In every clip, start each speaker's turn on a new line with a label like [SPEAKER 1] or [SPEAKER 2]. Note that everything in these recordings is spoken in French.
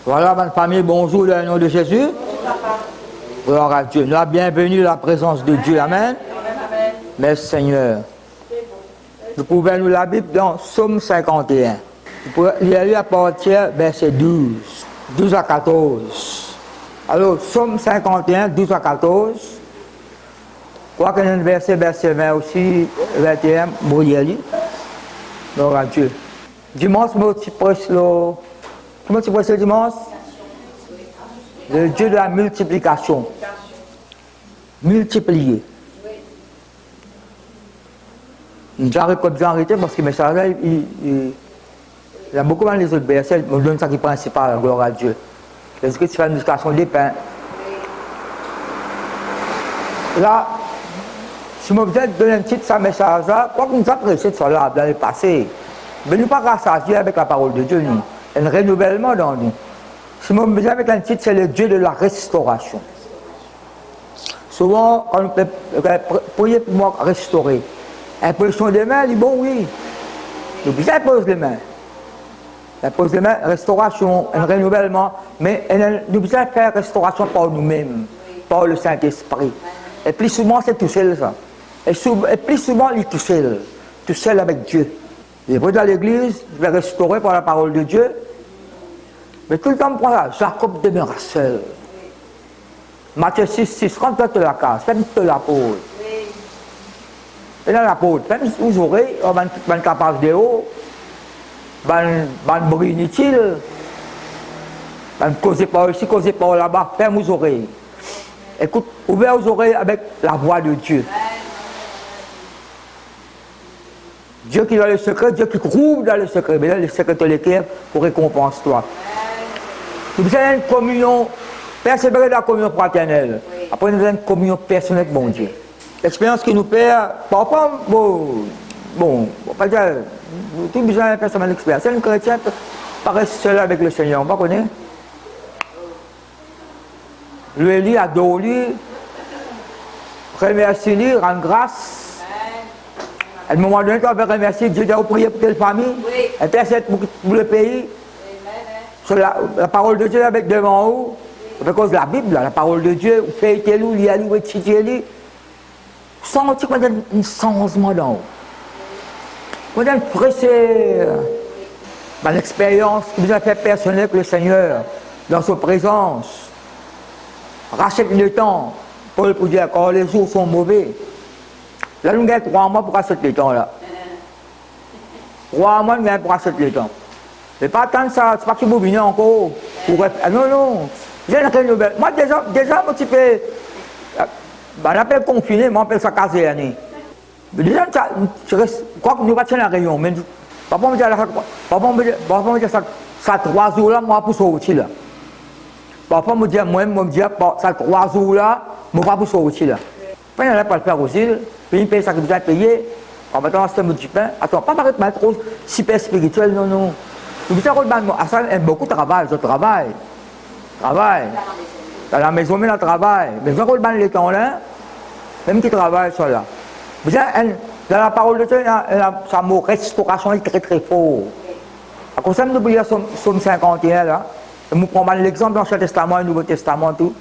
[SPEAKER 1] Voilà, ma famille, bonjour dans le nom de Jésus. Gloire à Dieu. Nous avons bienvenue à la présence de Dieu. Amen. Merci Seigneur. Nous pouvons nous la Bible dans Psaume 51. Vous pouvez lire à partir verset 12. 12 à 14. Alors, Psaume 51, 12 à 14. Je crois qu'il y a un verset 20 aussi, 21, bon, il y a lui. Gloire à Dieu. Dimanche, moi, tu prêches le... Comment tu prêches le dimanche? Le Dieu de la multiplication. Multiplier. J'arrête comme j'arrête parce que mes message il y a beaucoup dans les autres versets, me donne ça qui est principal, gloire à Dieu. Parce que tu fais une multiplication des pains. Là, si je vous donne un titre ça message là, quoi que nous apprécions de cela dans le passé, mais nous ne pas rassasier avec la parole de Dieu, nous. Un renouvellement dans nous. Si je vous avec un titre, c'est le Dieu de la restauration. Souvent, quand on prier pour moi restaurer, imposition des mains, il dit bon oui. Nous impose les mains. Impose les mains, restauration, un renouvellement, mais nous devons faire restauration par nous-mêmes, par le Saint-Esprit. Et plus souvent, c'est tout seul ça. Et plus souvent, il est tout seul avec Dieu. Il est dans l'église, je vais restaurer par la parole de Dieu. Mais tout le temps, on prend ça, Jacob demeura seul. Matthieu 6, rentre dans la case, fais-moi la pause. Et dans la pause, même vous aurez, on va capable de haut, on bruit inutile, on cause par ici, cause par là-bas, ferme vos oreilles. Écoute, ouvrez vos oreilles avec la voix de Dieu. Dieu qui est dans le secret, Dieu qui trouve dans le secret, mais dans le secret de l'équerre pour récompense toi. Nous avons une communion, persévérer dans la communion fraternelle. Après, nous avons une communion personnelle avec mon Dieu. L'expérience qui nous perd, parfois, bon, pas dire, tout besoin de personnelle expérience. C'est un chrétien qui paraît seul avec le Seigneur, on va connaître. Lui, adore lui, remercie lui, rend grâce. À un moment donné, tu vas remercier Dieu d'avoir prié pour quelle famille, intercède pour le pays. Sur la parole de Dieu avec devant vous, à cause de la Bible, la parole de Dieu, vous faites lire, lire, étudier, lire. Sentez qu'on a un changement dans vous. Qu'on a un pressé dans l'expérience que vous avez fait personnelle avec le Seigneur, dans sa présence. Rachète le temps pour dire quand les jours sont mauvais. Là, nous avons 3 mois pour racheter le temps là. 3 mois, nous avons pour racheter le temps. Mais pas tant ça, c'est pas que vous venez encore. Non. J'ai une nouvelle. Moi, déjà, un petit peu. On appelle confiné, moi, on appelle ça caser. Déjà, je crois que nous ne pas la réunion. Mais papa me dit ça 3 jours là, moi, pour sortir là. Papa me dit, ça 3 jours là, moi, pas pour sortir là. Puis, on n'a pas le faire aussi. Puis, il paye ça que vous avez payé. En mettant un système du pain. Attends, pas paraître mal trop super spirituel, non. Vous savez, beaucoup de travail, je travaille. Dans la maison, mais je travaille. Mais je regarde les temps là, même qui travaille sur là. Vous savez, dans la parole de Dieu, ça mot restauration est très très fort. Comme ça, nous oublions Psaume 51 là. Nous prenons l'exemple dans l'Ancien Testament et le Nouveau Testament tout.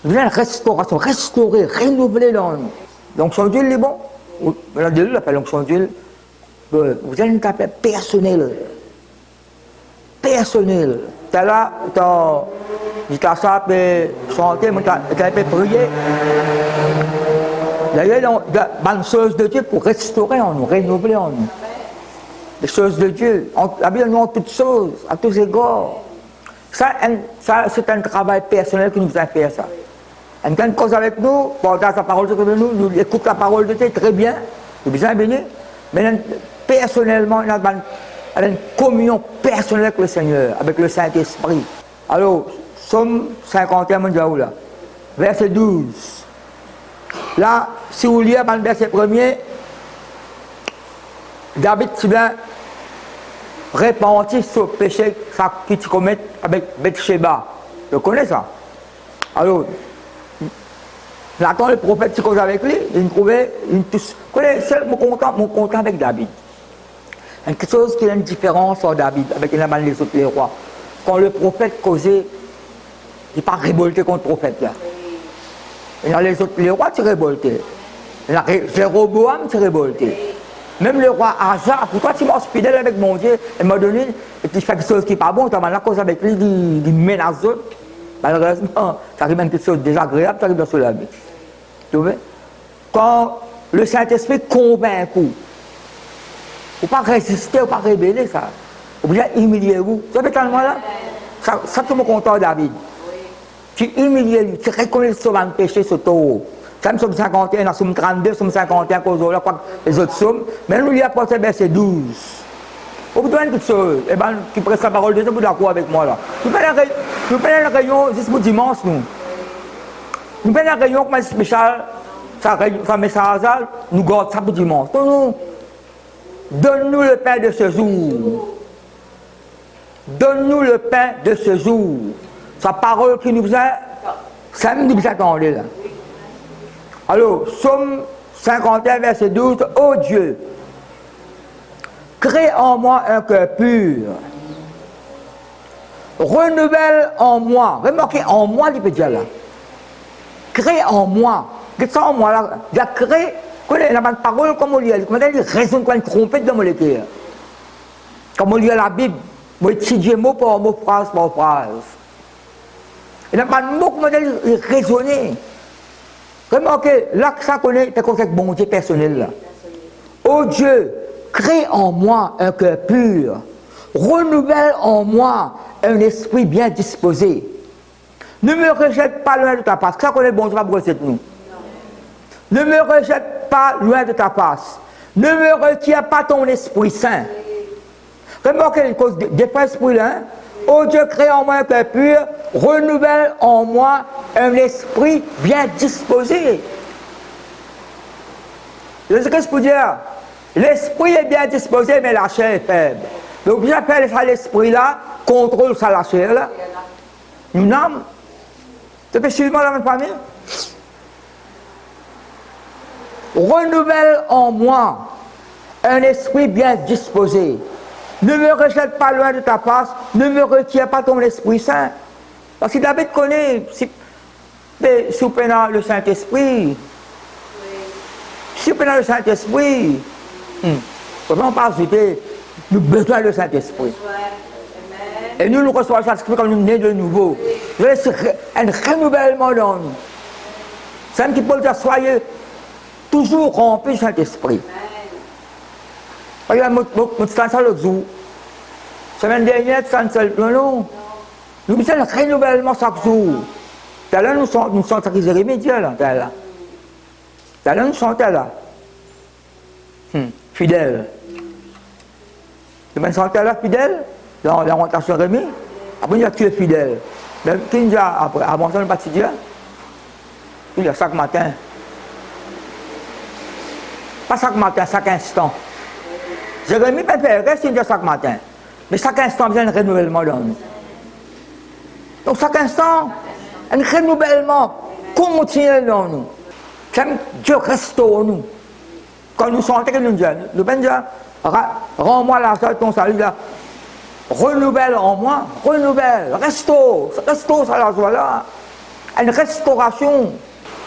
[SPEAKER 1] Vous avez une restauration, restaurer, renouveler dans nous. L'onction d'huile est bon. Dieu l'appelle l'onction d'huile. Vous avez une appel personnel. Personnel. Tu es là, tu as chanter, tu as prier. D'ailleurs, il y a une chose de Dieu pour restaurer en nous, renouveler en nous. Les choses de Dieu. La Bible nous en toutes choses, à tous égards. Ça c'est un travail personnel que nous avons fait ça. On a une cause avec nous, partage la parole de Dieu, nous écoutons la parole de Dieu très bien, nous sommes bien bénis. Mais personnellement, il y a une communion personnelle avec le Seigneur, avec le Saint-Esprit. Alors, Psaume 51, là, verset 12. Là, si vous lisez dans le verset 1er, David, tu viens repentir sur le péché qu'il commet avec Bathsheba. Vous connaissez ça? Alors, Nathan, le prophète, qui cause avec lui, il trouvait c'est mon content avec David. Quelque chose qui a une différence sur David, avec les autres les rois. quand le prophète causait, il n'est pas révolté contre le prophète là. Et dans les autres, les rois s'est révolté. Jéroboam s'est révolté. Même le roi Asa, pourquoi tu m'as fidèle avec mon Dieu, et m'a donné, et tu fais quelque chose qui n'est pas bon, tu as la cause avec lui, il menace eux. Malheureusement, ça arrive même quelque chose de désagréable, ça arrive dans la vie. Tu vois? Quand le Saint-Esprit convainc vous, il ne faut pas résister, il ne faut pas rébeller ça. Vous pouvez humilier vous. Vous savez tellement là? Ça tout mon content David. Tu humilies lui, tu reconnais le sauvant péché sur taureau. Ça me somme 51, somme 32, somme 51, cause là, les autres sommes. Mais nous, il y a porté verset 12. Vous pouvez dire quelque chose. Eh bien, tu prêtes la parole de Dieu, vous êtes d'accord avec moi là. Nous prenons la réunion juste pour dimanche, nous. Nous prenons la réunion comme un spécial, ça message, nous gardons ça pour dimanche. Non. Donne-nous le pain de ce jour. Donne-nous le pain de ce jour. Sa parole qui nous faisait, ça nous attendait là. Alors, Psaume 51, verset 12, ô Dieu, crée en moi un cœur pur. Renouvelle en moi. Remarquez, en moi, il peut dire là. Crée en moi. Qu'est-ce que ça en moi là? Il a créé, il n'y a pas de parole comme on lit. Comment il résonne comme une trompette dans mon lecteur. Comme on lit la Bible, moi étudier mot par mot, phrase par phrase. Il n'y a pas de mot comme il résonne. Remarquez, là que ça connaît, c'est comme ça que bon Dieu personnel là. Ô Dieu, crée en moi un cœur pur. Renouvelle en moi un esprit bien disposé. Ne me rejette pas loin de ta face. Ça connaît bon Dieu, pas pour nous. Ne me rejette pas loin de ta face. Ne me retire pas ton Esprit Saint. Remarquez les causes des esprits là. Ô Dieu, crée en moi un cœur pur, renouvelle en moi un esprit bien disposé. C'est ce que je peux dire. L'esprit est bien disposé, mais la chair est faible. Donc, j'appelle ça l'esprit là, contrôle ça la chair là. Une âme. Tu peux suivre la même famille? Renouvelle en moi un esprit bien disposé. Ne me rejette pas loin de ta face, ne me retire pas ton Esprit Saint. Parce que David connaît, si vous prenez le Saint-Esprit, si vous prenez le Saint-Esprit, comment pas ajouter, nous avons besoin du Saint-Esprit. Et nous recevons le Saint-Esprit comme nous nés de nouveau. Il y a un renouvellement dans nous. C'est un qui peut dire, soyez toujours remplis du Saint-Esprit. Regarde, je suis ça l'autre jour. Semaine dernière, je suis ça. Non. Nous faisons un renouvellement chaque jour. Là, nous sommes à Jérémie, là. Là, nous sommes là. Fidèle. Nous sommes là, fidèle. Là, on rentre sur Jérémie. Après, il a tué fidèle. Mais qui nous a après, avant ça, on pas Dieu. Il y a chaque matin. Pas chaque matin, chaque instant. Jérémie peut faire reste chaque matin. Mais chaque instant, il y a un renouvellement dans nous. Donc chaque instant, un renouvellement continuel dans nous. Dieu restaure nous. Quand nous sentons que nous disons, nous pouvons dire, rends-moi la joie de ton salut là. Renouvelle en moi, renouvelle, restaure ça la joie là. Une restauration.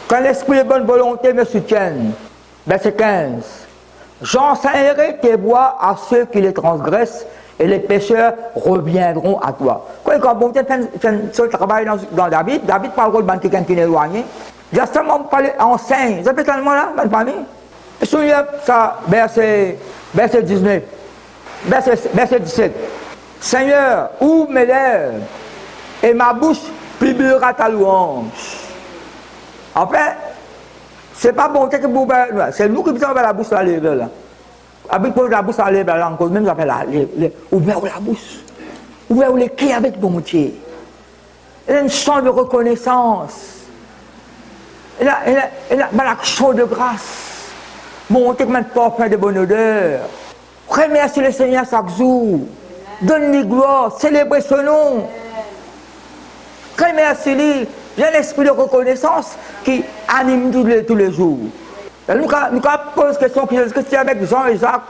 [SPEAKER 1] Quand l'esprit de bonne volonté me soutienne. Verset 15. J'enseignerai tes voies à ceux qui les transgressent et les pécheurs reviendront à toi. Quand bon Dieu fait ce travail dans David parle de quelqu'un qui est éloigné. Il a seulement parlé enseigne. Vous avez tellement là, bonne famille. Et souvenez ça, verset 19, verset 17. Seigneur, ouvre mes lèvres et ma bouche publiera ta louange. En fait, c'est pas bon que vous c'est nous qui faisons la bouche à lèvres là. Avec la bouche à lèvres là encore, même ça fait ouvert la bouche. Ouvert les clés avec bon Dieu. Il y a une chant de reconnaissance. Il y a l'action de grâce. Monter comme un parfum de bonne odeur. Remercier le Seigneur chaque jour. Donne-lui gloire, célébrer son nom. Remercie-lui. Il y a l'esprit de reconnaissance qui anime tous les jours. Et nous posons la question, qu'est-ce que c'est avec Jean et Jacques?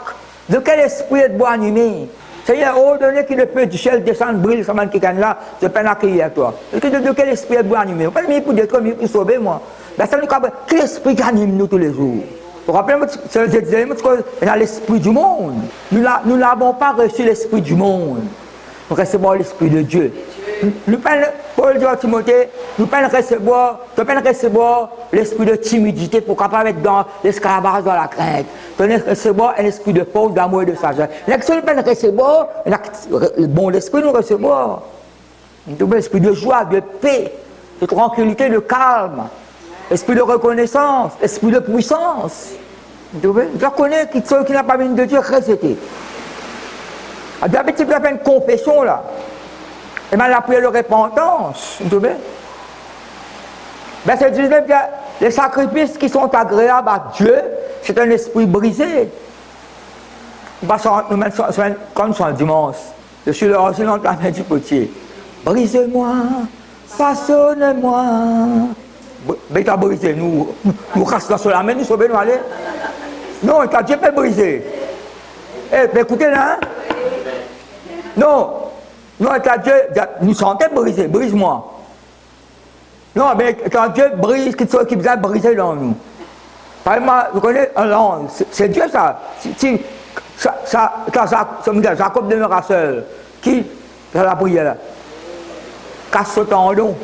[SPEAKER 1] De quel esprit êtes-vous animé? Seigneur, ordonnez que le feu du ciel descende, brille, ça m'a qui là, je peux accueillir toi. De quel esprit vous animé? Pas de pour détruire, mais pour sauver moi. Ben, ça nous capable. Quel esprit qui anime nous tous les jours? Vous vous rappelez, je disais, dans l'esprit du monde. Nous n'avons pas reçu l'esprit du monde. Nous recevons l'esprit de Dieu. Nous Paul dit à Timothée, nous ne pouvons pas recevoir l'esprit de timidité pour capable être dans l'esclavage, dans la crainte. Nous pouvons recevoir un esprit de force, d'amour et de sagesse. Nous ne pouvons pas recevoir le bon esprit, nous recevons. L'esprit de joie, de paix, de tranquillité, de calme, l'esprit de reconnaissance, l'esprit de puissance. Je connais qui n'a pas mis de Dieu, recevez. D'habitude, tu fait une confession là. Et bien, la prière de repentance, vous savez. Ben, c'est dire que les sacrifices qui sont agréables à Dieu, c'est un esprit brisé. Nous même comme son dimanche, je suis le rosé dans la main du potier. Brise-moi, façonne-moi. Mais tu as brisé, nous cassons sur la main, nous sauvons, nous aller. Non, Dieu peut briser. Eh, écoutez là. Hein? Non, quand Dieu nous sentons brisés, brise-moi. Non, mais quand Dieu brise, quelque chose qui vient briser dans nous. Par exemple, vous connaissez un langue, c'est Dieu ça. Jacob demeura seul. Qui fait la prière? Casse ce tendon.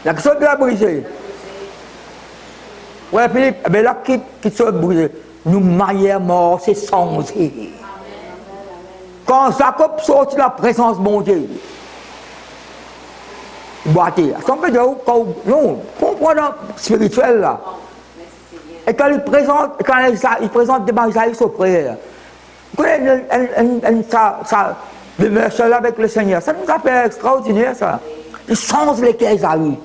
[SPEAKER 1] La question de la briser. Ouais, Philippe, mais là, qui se brise? Nous maillons mort, c'est sans. Quand Jacob sortit de la présence de mon Dieu, il boitait. Ça peut dire, non, comprendre spirituel là. Et quand il présente devant Isaïe son frère, vous connaissez ça demeure seul avec le Seigneur. Ça nous a fait extraordinaire ça. Il change les cœurs Isaïe.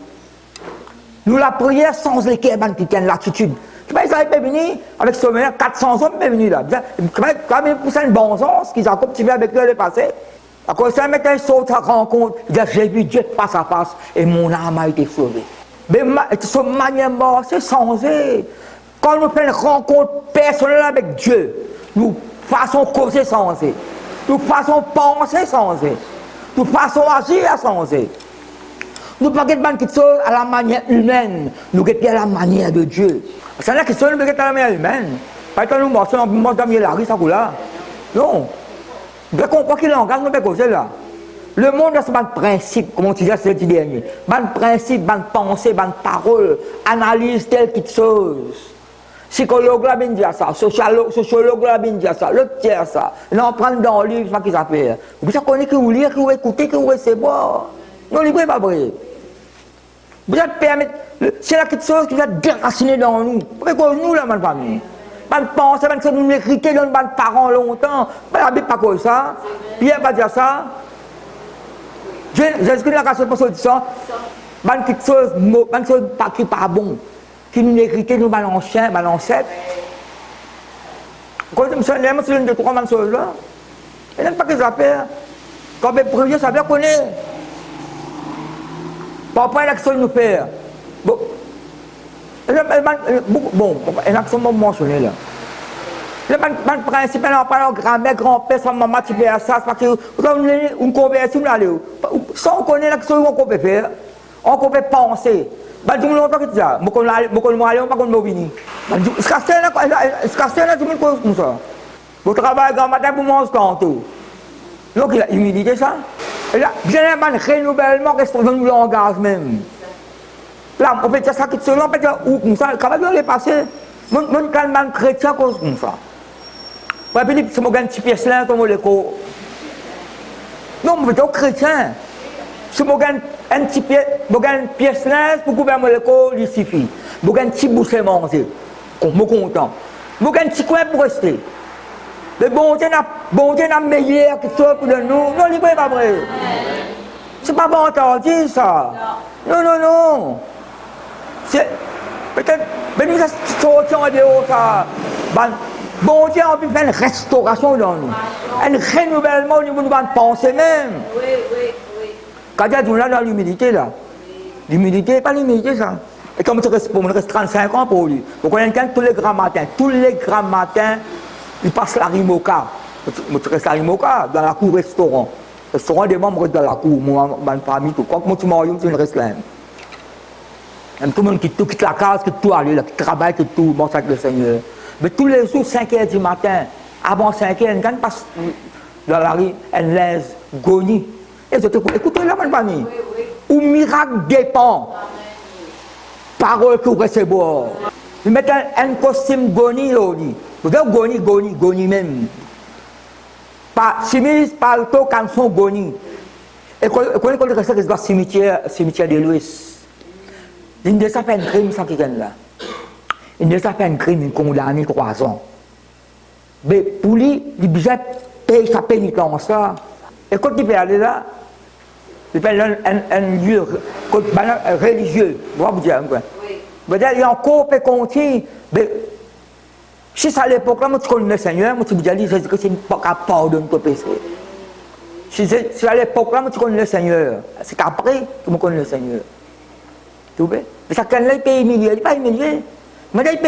[SPEAKER 1] Nous la prière change les cœurs qui tiennent l'attitude. Isaïe peut venir avec son meilleur, 400 hommes peuvent venir là. Quand même, pour ça, une bonne chance qu'ils ont continué avec eux le passé. À cause de ça, maintenant, ils sautent à rencontre. Ils disent, j'ai vu Dieu face à face et mon âme a été sauvée. Mais son manière mort, c'est changé. Quand nous faisons une rencontre personnelle avec Dieu, nous faisons causer changé. Nous faisons penser changé. Nous faisons agir changé. Nous ne pouvons pas quelque chose à la manière humaine, nous mettons à la manière de Dieu. C'est une question de à la manière humaine. Pas que nous marchons dans la rue, ça là. Non. Vous comprenez qu'il langage nous fait causer là. Le monde a ce principe, comme on disait ce dernier. Ban principe, ban pensée, ban parole, analyse telle quelque chose. Psychologue là bien dit ça, sociologue là bien dit ça, l'autre tiers ça. Là on prend dans le livre, c'est ce qu'ils appellent. Vous savez que vous lire, que vous écoutez, que vous recevez. Non, le livre n'est pas vrai. Vous êtes permis, c'est quelque chose qui va déraciner dans nous. Pourquoi nous, là, ma famille? Pas de penser, pas de nous hériter dans nos parents longtemps. Pas de pas comme ça. Pierre va dire ça. Jésus-Christ a cassé pour ça. Pas quelque chose qui n'est pas bon. Qui nous hérite, nous balançons, ancêtres. Quand je me suis dit, c'est une de trois choses là. Il n'y a pas que ça fait. Quand on prier, ça veut connaître. Parfois, il y a l'action de nous faire. Bon, une action mentionnée là. Le principe, on parle de grand-mère, grand-père, sa maman, tu fais ça, c'est parce que vous avez une conversion là. Sans connaître l'action qu'on peut faire, on peut penser. Je dis longtemps que tu as, je ne vais pas venir. Ce castel-là, tu me causes comme ça. Vous travaillez grand matin pour manger tantôt. Donc, il a humilité ça. Et là, généralement, le renouvellement reste dans le langage même. Là, on peut dire ça qui se on peut dire où comme ça, quand même, on est passé. Mon calme chrétien cause comme ça. Ouais, Philippe, c'est mon petit pièce là, comme on le co. Non, mais c'est chrétien. C'est mon petit pièce là, pour gouverner le co, il suffit. Mon petit boucher manger. Je suis content. Mon petit coin pour rester. Le bon Dieu n'a meilleur que ça pour nous. Non, il n'est pas vrai. C'est pas bon entendu ça. Non, non, non. C'est peut-être, mais nous sortons en dehors ça. Bon Dieu a pu faire une restauration dans nous. Un renouvellement au niveau de notre pensée même.
[SPEAKER 2] Oui, oui, oui.
[SPEAKER 1] Quand il y a dans l'humilité là. L'humilité, pas l'humilité ça. Et comme il reste 35 ans pour lui. Vous connaissez tous les grands matins. Tous les grands matins. il passe la rimoca. Je reste la rimoca dans la cour restaurant. Restaurant des membres dans la cour, ma famille, tout. Quand moi tu m'as tu ne restes là. Tout le monde quitte la case, quitte tout, aller là, qui travaille, quitte tout, bon, ça avec le Seigneur. Mais tous les jours, 5h du matin, avant 5h, elle passe dans la rue, elle laisse Goni. Et je te écoutez là, ma famille. Où miracle dépend. Parole que vous recevez. Ils mettent un costume Goni, là, vous voyez, Goni même. Chemise, palto, canson, Goni. Et quand on reste dans le cimetière de l'Ouest, il ne fait un crime, ça qui vient là. Il ne fait un crime, il condamné 3 ans. Mais pour lui, il doit payer sa pénitence là. Et quand il peut aller là, il peut aller un lieu religieux. Vous dire quoi? Il y a encore un continu. Mais si c'est à l'époque là, moi tu connais le Seigneur, moi tu me dis que c'est pas pardonner ton péché. Si à l'époque là, moi tu connais le Seigneur. C'est qu'après que je connais le Seigneur. Tu vois? Mais ça quand il peut humilier, il n'est pas humilié. Mais il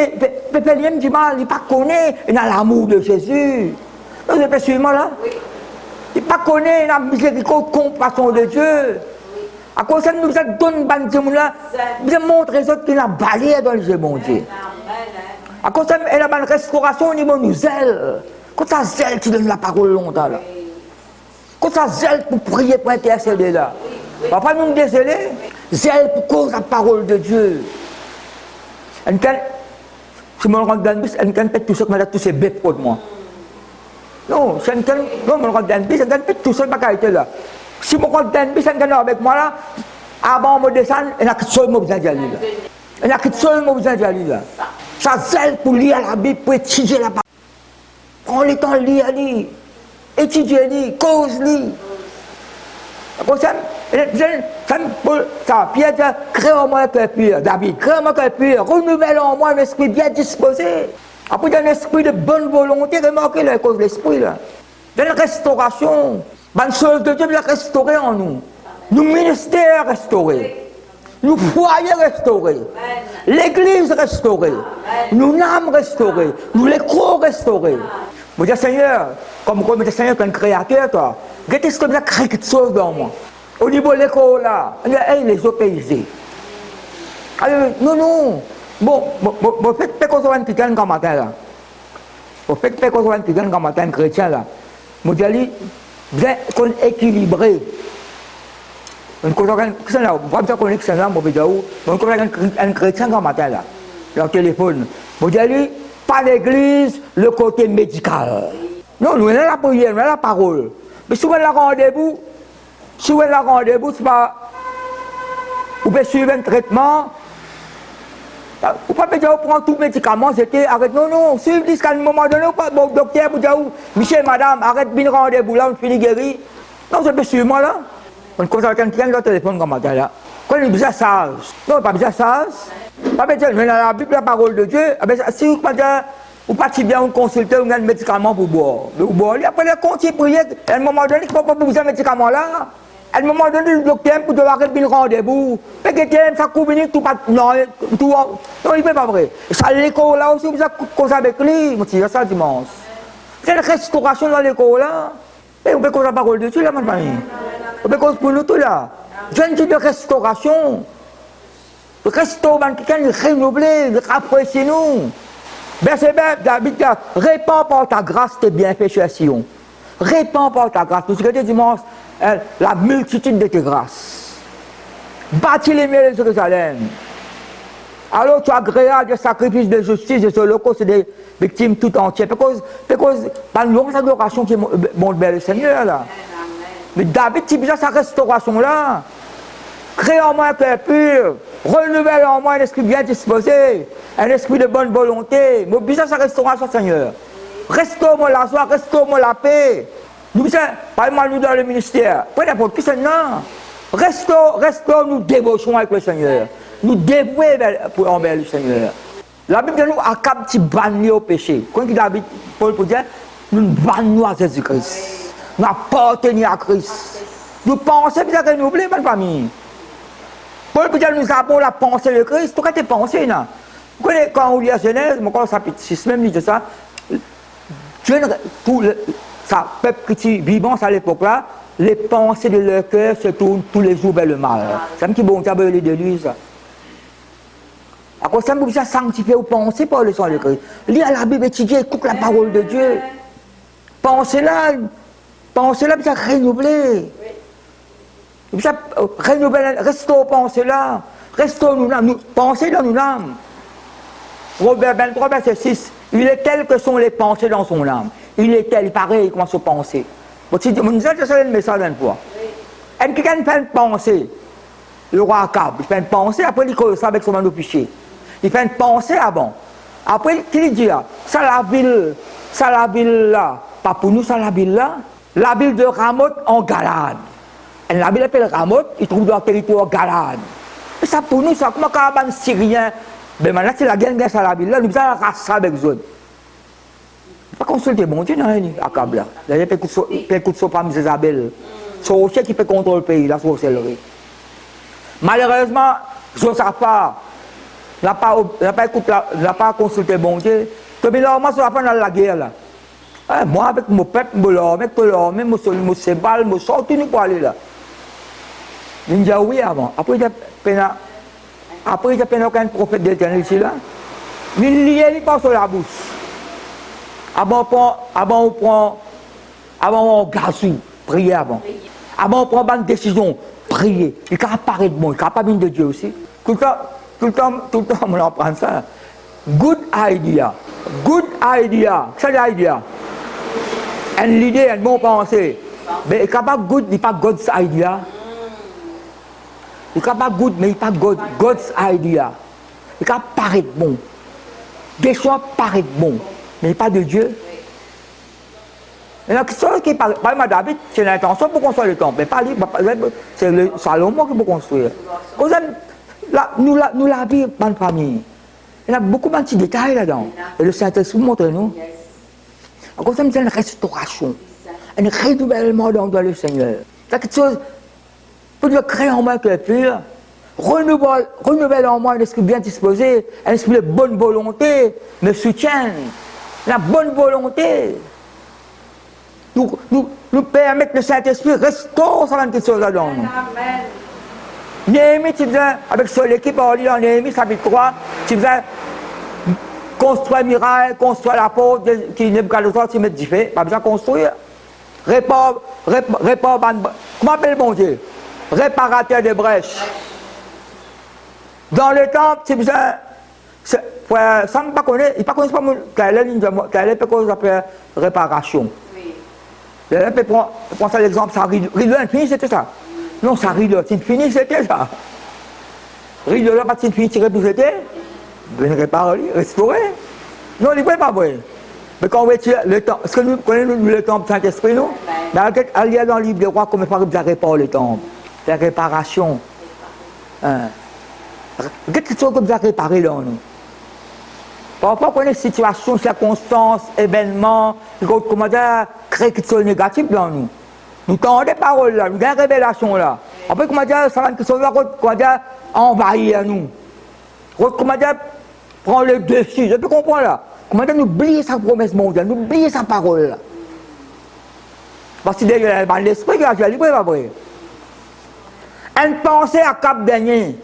[SPEAKER 1] peut pas du mal, il ne connaît, il a l'amour de Jésus. Vous avez suivre là? Il ne connaît la miséricorde, compassion de Dieu. À cause de ça, nous avons donné une bonne là, nous avons montré aux autres qu'il a balayé dans le Dieu, mon Dieu. À cause de ça, il a une restauration au niveau de nous zèle. Quand ça zèle, tu donnes la parole longtemps là. Quand ça zèle pour prier, pour intercéder là. Papa nous désolé, zèle pour cause la parole de Dieu. Si je me rends dans le bus, je ne peux pas tout seul, je tous ces bêtes pour moi. Non, je me rends dans le bus, je ne peux pas tout seul, je ne là. Si je me rends dans le bus, je ne avec moi là, avant de me descendre, il n'y a que seul mot besoin d'y aller là. Il n'y a que seul mot besoin d'y aller là. Ça zèle pour lire la Bible, pour étudier la parole. Prends le temps de lire, étudier, cause-lire. Ça, Pierre dit, crée en moi un cœur pur, David, crée en moi un cœur pur, renouvelle en moi un esprit bien disposé. Après, un esprit de bonne volonté, remarquez la cause de l'esprit là. Dans la restauration, bonne chose de Dieu vient restaurer en nous. Nos ministères restaurés, nos foyers restaurés, l'église restaurée, nos âmes restaurées, nous les corps restaurés. Vous dites, Seigneur, comme le Seigneur est un créateur, toi, qu'est-ce que tu as créé quelque chose dans moi? Au niveau de l'école, là, les opéisés. Non. Bon, faites qu'on soit un petit gars comme matin, là. Faites qu'on soit un petit gars comme matin, chrétien, là. Je dis, bien qu'on est équilibré. Un chrétien comme matin, là. Leur téléphone. Je dis, pas l'église, le côté médical. Non, nous avons la prière, nous avons la parole. Mais si vous avez rendez-vous, c'est pas. Vous pouvez suivre un traitement. Vous ne pouvez pas prendre tout médicament, c'était arrête. Non, suivre jusqu'à un moment donné, bon, docteur, vous dites, monsieur, madame, arrête bien rendez-vous là, on finit guéri. Non, je peux suivre moi là. On conseille quelqu'un dans le téléphone comme ça là. Quand il est bien sage. Non, pas bien sage. Pas bien, mais dans la Bible, la parole de Dieu, si vous ne pas si bien consulter, vous avez un médicament pour boire. Vous boire, après le continuer prier, à un moment donné, il ne faut pas vous un médicament là. À un moment donné, le docteur peut devoir arrêter le rendez-vous. Peut-être ça couvre tout pas. Non, il n'est pas vrai. Ça, l'école là aussi, vous avez cause avec lui. Moi, c'est ça dimanche. C'est une restauration dans l'école là. Et on peut cause la parole de Dieu là, ma famille. On peut cause pour nous tout là. C'est un type de restauration. Restaure, quelqu'un renouvelé, rapprocher nous. Ben c'est bien, David, répands par ta grâce tes bienfaits sur Sion. Répands par ta grâce. Nous sommes dimanche, la multitude de tes grâces. Bâtis les murs de Jérusalem. Alors tu agréables des sacrifices de justice, des holocaustes et des victimes tout entières. Parce par une longue adoration qui montre bien le Seigneur là. Mais David, tu besoin de sa restauration là. Crée en moi un cœur pur, renouvelle en moi un esprit bien disposé, un esprit de bonne volonté. Nous besoin de sa restauration, Seigneur. Restaure-moi la joie, restaure-moi la paix. Nous besoin, par exemple, nous dans le ministère, peu n'importe qui, Seigneur. Restaure, nous dévotions avec le Seigneur. Nous dévouer envers le Seigneur. La Bible nous accable de bannir au péché. Quand David, Paul peut dire, nous bannons à Jésus-Christ. Nous appartenons à Christ. Nous pensons bien que nous oublions, ma famille. Paul peut dire, nous avons la pensée de Christ. Tout cas, tes pensées, là. Quand on lit la Genèse, mon corps chapitre 6, même dit ça. tout le peuple chrétien vivant à l'époque-là, les pensées de leur cœur se tournent tous les jours vers le mal. C'est un petit bon tableau de lui, ça. À cause de ça, sanctifier ou penser par le sang de Christ. Lire la Bible, étudier, écoute la parole de Dieu. Pensez-la, puis ça renouveler. Puis ça renouveler, restons pensez-la. Restons nous-mêmes, pensez dans nous-mêmes. Robert 23, verset 6. Il est tel que sont les pensées dans son âme. Il est tel, pareil, comment se penser. Bon, si vous nous avez un message d'une fois. Et quelqu'un fait une pensée, le roi Akab, il fait une pensée, après il creuse ça avec son manteau péché. Il fait une pensée avant. Après, qu'il dit là, ça la ville là, pas pour nous, ça la ville là, la ville de Ramoth en Galade. Et la ville appelle Ramoth, il trouve dans le territoire Galade. Et ça pour nous, ça, comment un Syrien, ben maintenant c'est la guerre à la ville là, nous avons rassé avec eux autres. Pas consulter bon Dieu, non, Akab là. Il y a un coup de sa femme Isabelle. C'est aussi qui peut contrôler le pays, la sorcellerie. Malheureusement, Josaphat n'a pas consulté bon Dieu. Comme il a commencé à faire la guerre là. Moi avec mon peuple, mon sébal, mon sort, tout nous pour aller là. Il dit oui avant. Après il y a aucun prophète de l'Éternel ici là. Il passe sur la bouche. Avant on gassou, prier avant. Avant on prend une décision, prier. Il est capable de bon, il est capable de Dieu aussi. Tout le temps, on apprend ça. Good idea. C'est l'idea. Une idée, une bonne pensée. Mais il est capable de good, il n'est pas God's idea. Il est capable de good, mais il n'est pas God's idea. Il est capable de paraître bon. Des choses paraissent bon, mais pas de Dieu. Il y a quelque chose qui parle, par exemple, David, c'est l'intention pour construire le temple, mais pas lui, c'est le Salomon qui peut construire. Nous la vie dans la famille. Il y a beaucoup de petits détails là-dedans. Et le Saint-Esprit montre-nous. Comme ça, c'est une restauration, un renouvellement dans le Seigneur. C'est quelque chose pour le créer en moi que pur. Renouvelle en moi un esprit bien disposé, un esprit de bonne volonté, me soutienne. La bonne volonté. Nous permettre le Saint-Esprit restaure ça quelque chose là-dedans. Néhémie, tu disais, avec son équipe, on lit dans Néhémie, chapitre 3, tu disais, construire miraille, construire la porte, qui n'est pas le temps, tu mets du fait, pas besoin de construire. Comment appelle bon Dieu? Réparateur de brèches. Dans le temple, tu besoin. Ça ne pas connaître, il ne connaît pas quelle est la réparation. Il peut prendre ça l'exemple, ça rideau infini, c'était ça. Non, ça rideau, c'est fini, c'était ça. Rideau là, pas de fini, tiré pour jeter, venir réparer, restaurer. Non, il ne peut pas voir. Mais quand on voit le temple, est-ce que nous connaissons le temple Saint-Esprit, non? Mais il y a dans le livre des rois, comment faire de réparer le temple. La réparation. Qu'est-ce qu'on peut réparer là, nous? Parfois, on a des situations, circonstances, événements, comment dire, créer quelque chose de négatif dans nous. Nous tendons des paroles là, nous avons des révélations là. Après, comment dire, ça va quelque chose là, comment dire, envahir nous. Comment dire, prendre le dessus. Je peux comprendre là. Comment dire, nous oublier sa promesse mondiale, nous oublier sa parole là. Parce que l'esprit qui a libre, pas vrai. Une pensée à cap dernier,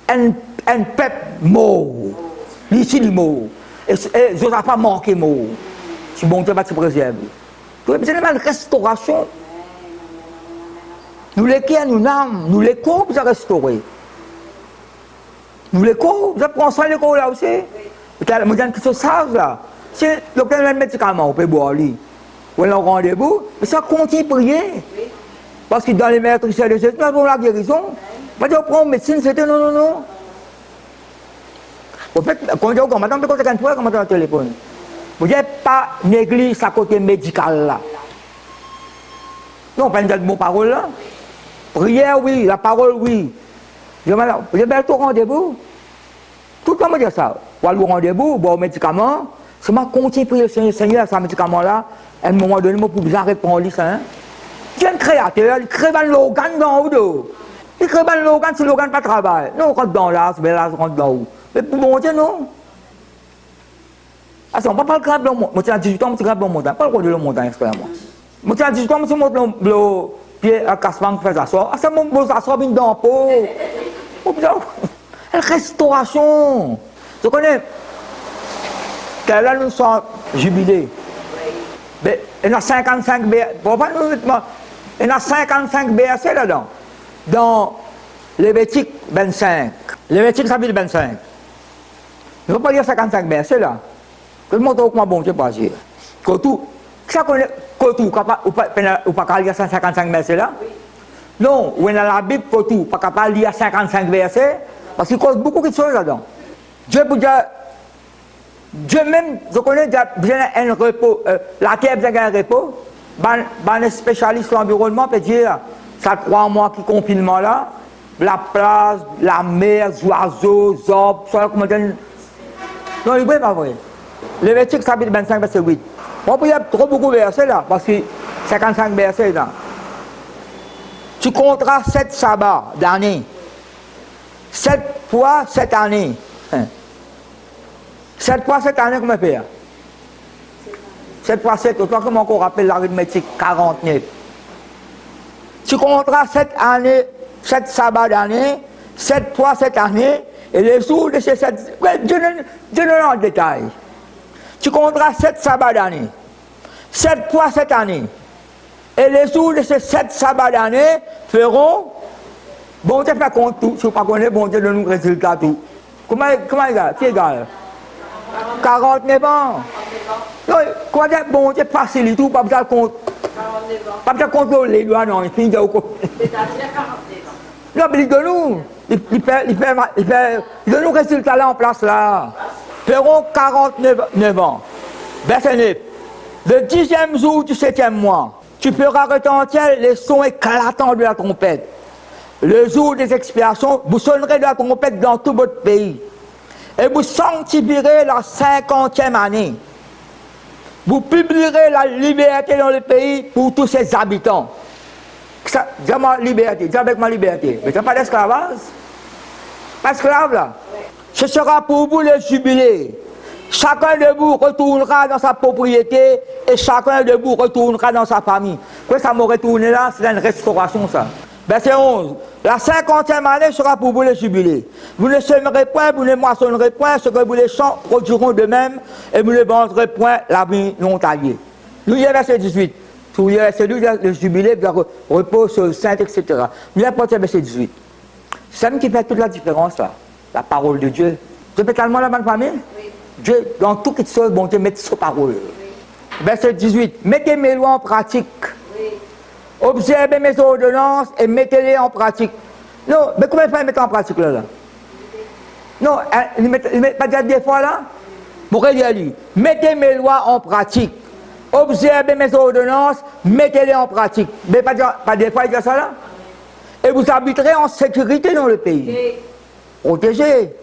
[SPEAKER 1] un peuple mort. Ici, le mot. Et Josaphat manqué mot. Si bon Dieu va se préserver. C'est une restauration. Nous les qui nous n'âmes, nous les cours pour restaurer. Nous les cours, vous prenez soin les cours là aussi. Vous avez quelque chose sage là. Si le même médicament, on peut boire lui. Ou un rendez-vous, mais ça continue de prier. Parce que dans les maîtrises de Jésus, nous avons la guérison. Pas dire prendre médecine, c'était non. En fait, quand on dit, maintenant, quand on comment on téléphone. Vous n'avez pas négligé sa côté médical là. Non, on parle de mon parole là. Prière, oui, la parole, oui. Vous avez tout rendez-vous. Tout le monde dit ça. Pour aller au rendez-vous, boire au médicament, c'est moi continuer de prier le Seigneur, ce médicament là, à un moment donné, pour bien répondre ça. C'est un créateur, il crée un organe dans le dos. Il crée un organe, si l'organe pas travaille. Non, on rentre dans là, c'est là, on rentre dans où. Mais pour mon Dieu, non. Ah, on ne parle pas de la montagne. Moi, j'ai 18 ans, je grave la montagne. Pas le de la montagne, excusez-moi. Moi, j'ai 18 ans, je monte le pied à Cassman qui fait s'asseoir. Ah, c'est mon beau s'asseoir, bien dans le pot. Oh, putain. La restauration. Tu connais? Là, nous sommes jubilés. Mais il y a 55 BRC. Il y a 55 BRC là-dedans. Dans Lévitique 25. Lévitique chapitre 25. Je ne veux pas dire 55 BRC là. Que le monde comment bon Dieu pas dire. Que tout. Ça connaît. Que tout. Ou pas lire 155 versets là? Non, ou dans la Bible, que tout. Pas capable de lire 55 versets. Parce qu'il cause beaucoup de choses là-dedans. Dieu pour dire. Dieu même, je connais, besoin d'un repos. La terre besoin d'un repos. Un spécialiste de l'environnement peut dire, ça 3 mois qui confinement là, la plage, la mer, les oiseaux, les arbres, ça comment dire. Non, il n'est pas vrai. Lévitique chapitre 25, verset 8. On peut y avoir trop beaucoup de versets là, parce que 55 versets là. Tu compteras 7 sabbats d'année. 7 fois 7 années. 7 fois 7 années, comment faire? 7 fois 7, autant que on rappelle l'arithmétique 49. Tu compteras 7 années, 7 sabbats d'année, 7 fois 7 années, et les jours de ces 7. Dieu ne en détail. Tu compteras 7 sabbats d'année, 7 fois 7 années, et les jours de ces 7 sabbats d'année feront. Bon Dieu fait compte tout, si vous ne connaissez pas, bon Dieu donne nous résultat tout. Comment il a? Qui est égal? 49 ans. Non, comment dire, bon Dieu facilite tout, pas besoin de compte. Pas besoin de contrôler les lois, non, il finit de vous. Non, mais il donne nous. Il donne nous résultat là en place là. Feront 49 ans. Verset 9. Le 10e jour du 7e mois, tu feras retentir les sons éclatants de la trompette. Le jour des expiations, vous sonnerez de la trompette dans tout votre pays. Et vous sanctifierez la 50e année. Vous publierez la liberté dans le pays pour tous ses habitants. Dis-moi liberté, dis avec ma liberté. Mais tu n'as pas d'esclavage? Pas d'esclave là. Ce sera pour vous le jubilé. Chacun de vous retournera dans sa propriété et chacun de vous retournera dans sa famille. Quoi ça m'a retourné là? C'est une restauration ça. Verset 11. La 50e année sera pour vous le jubilé. Vous ne sèmerez point, vous ne moissonnerez point, ce que vous les champs produiront de même, et vous ne vendrez point la vie non taillée. Nous y est verset 18. Nous y est verset 12, le jubilé, le repos sur le saint, etc. Nous y est verset 18. C'est ça qui fait toute la différence là. La parole de Dieu. Dieu fait tellement la bonne famille? Oui. Dieu, dans tout quelque chose, bon Dieu met sa parole. Oui. Verset 18. Mettez mes lois en pratique. Observez mes ordonnances et mettez-les en pratique. Non, mais comment il faut les mettre en pratique là? Non, il met pas déjà des fois là? Pourquoi il a dit? Mettez mes lois en pratique. Observez mes ordonnances, mettez-les en pratique. Mais pas des fois il dit ça là? Et vous habiterez en sécurité dans le pays. Protégé.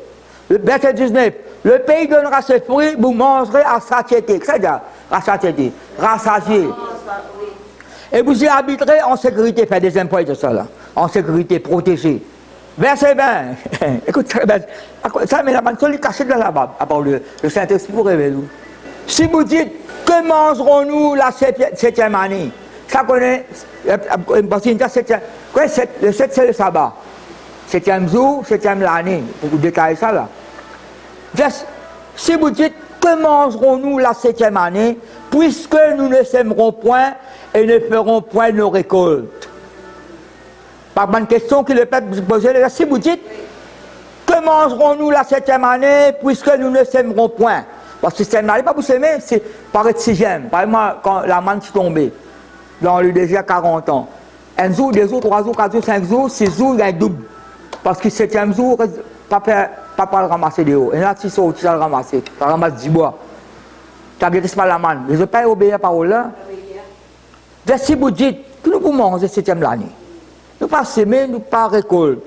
[SPEAKER 1] Verset 19. Le pays donnera ses fruits, vous mangerez à satiété. Qu'est-ce que ça dit? À satiété. Rassasié. Et vous y habiterez en sécurité. Faites des impôts de ça là. En sécurité, protégé. Verset 20. Écoute, ça, mais la manne solide cachée dans la Bible. À part le Saint-Esprit pour révéler. Si vous dites, que mangerons-nous la 7e année? Ça connaît. Parce qu'il y a 7e. Le 7, c'est le sabbat. 7e jour, 7e l'année. Pour vous détailler ça là. Si vous dites, que mangerons-nous la 7e année, puisque nous ne sèmerons point et ne ferons point nos récoltes? Par bonne question que le peuple posait, si vous dites, que mangerons-nous la 7e année, puisque nous ne sèmerons point? Parce que 7e année, pas vous s'aimer, c'est par être 6e. Par exemple, quand la manne est tombée, dans le désert 40 ans, un jour, 2 jours, 3 jours, 4 jours, 5 jours, 6 jours, il y a un double. Parce que 7e jour, papa le ramasser de haut. Et là, tu sors, tu vas le ramasser. Tu ramasses du bois. Tu n'as pas la manne. Mais je ne peux pas obéir à la parole là. Si vous dites que nous pouvons manger 7e l'année, nous ne pas semer, nous ne pas récolter.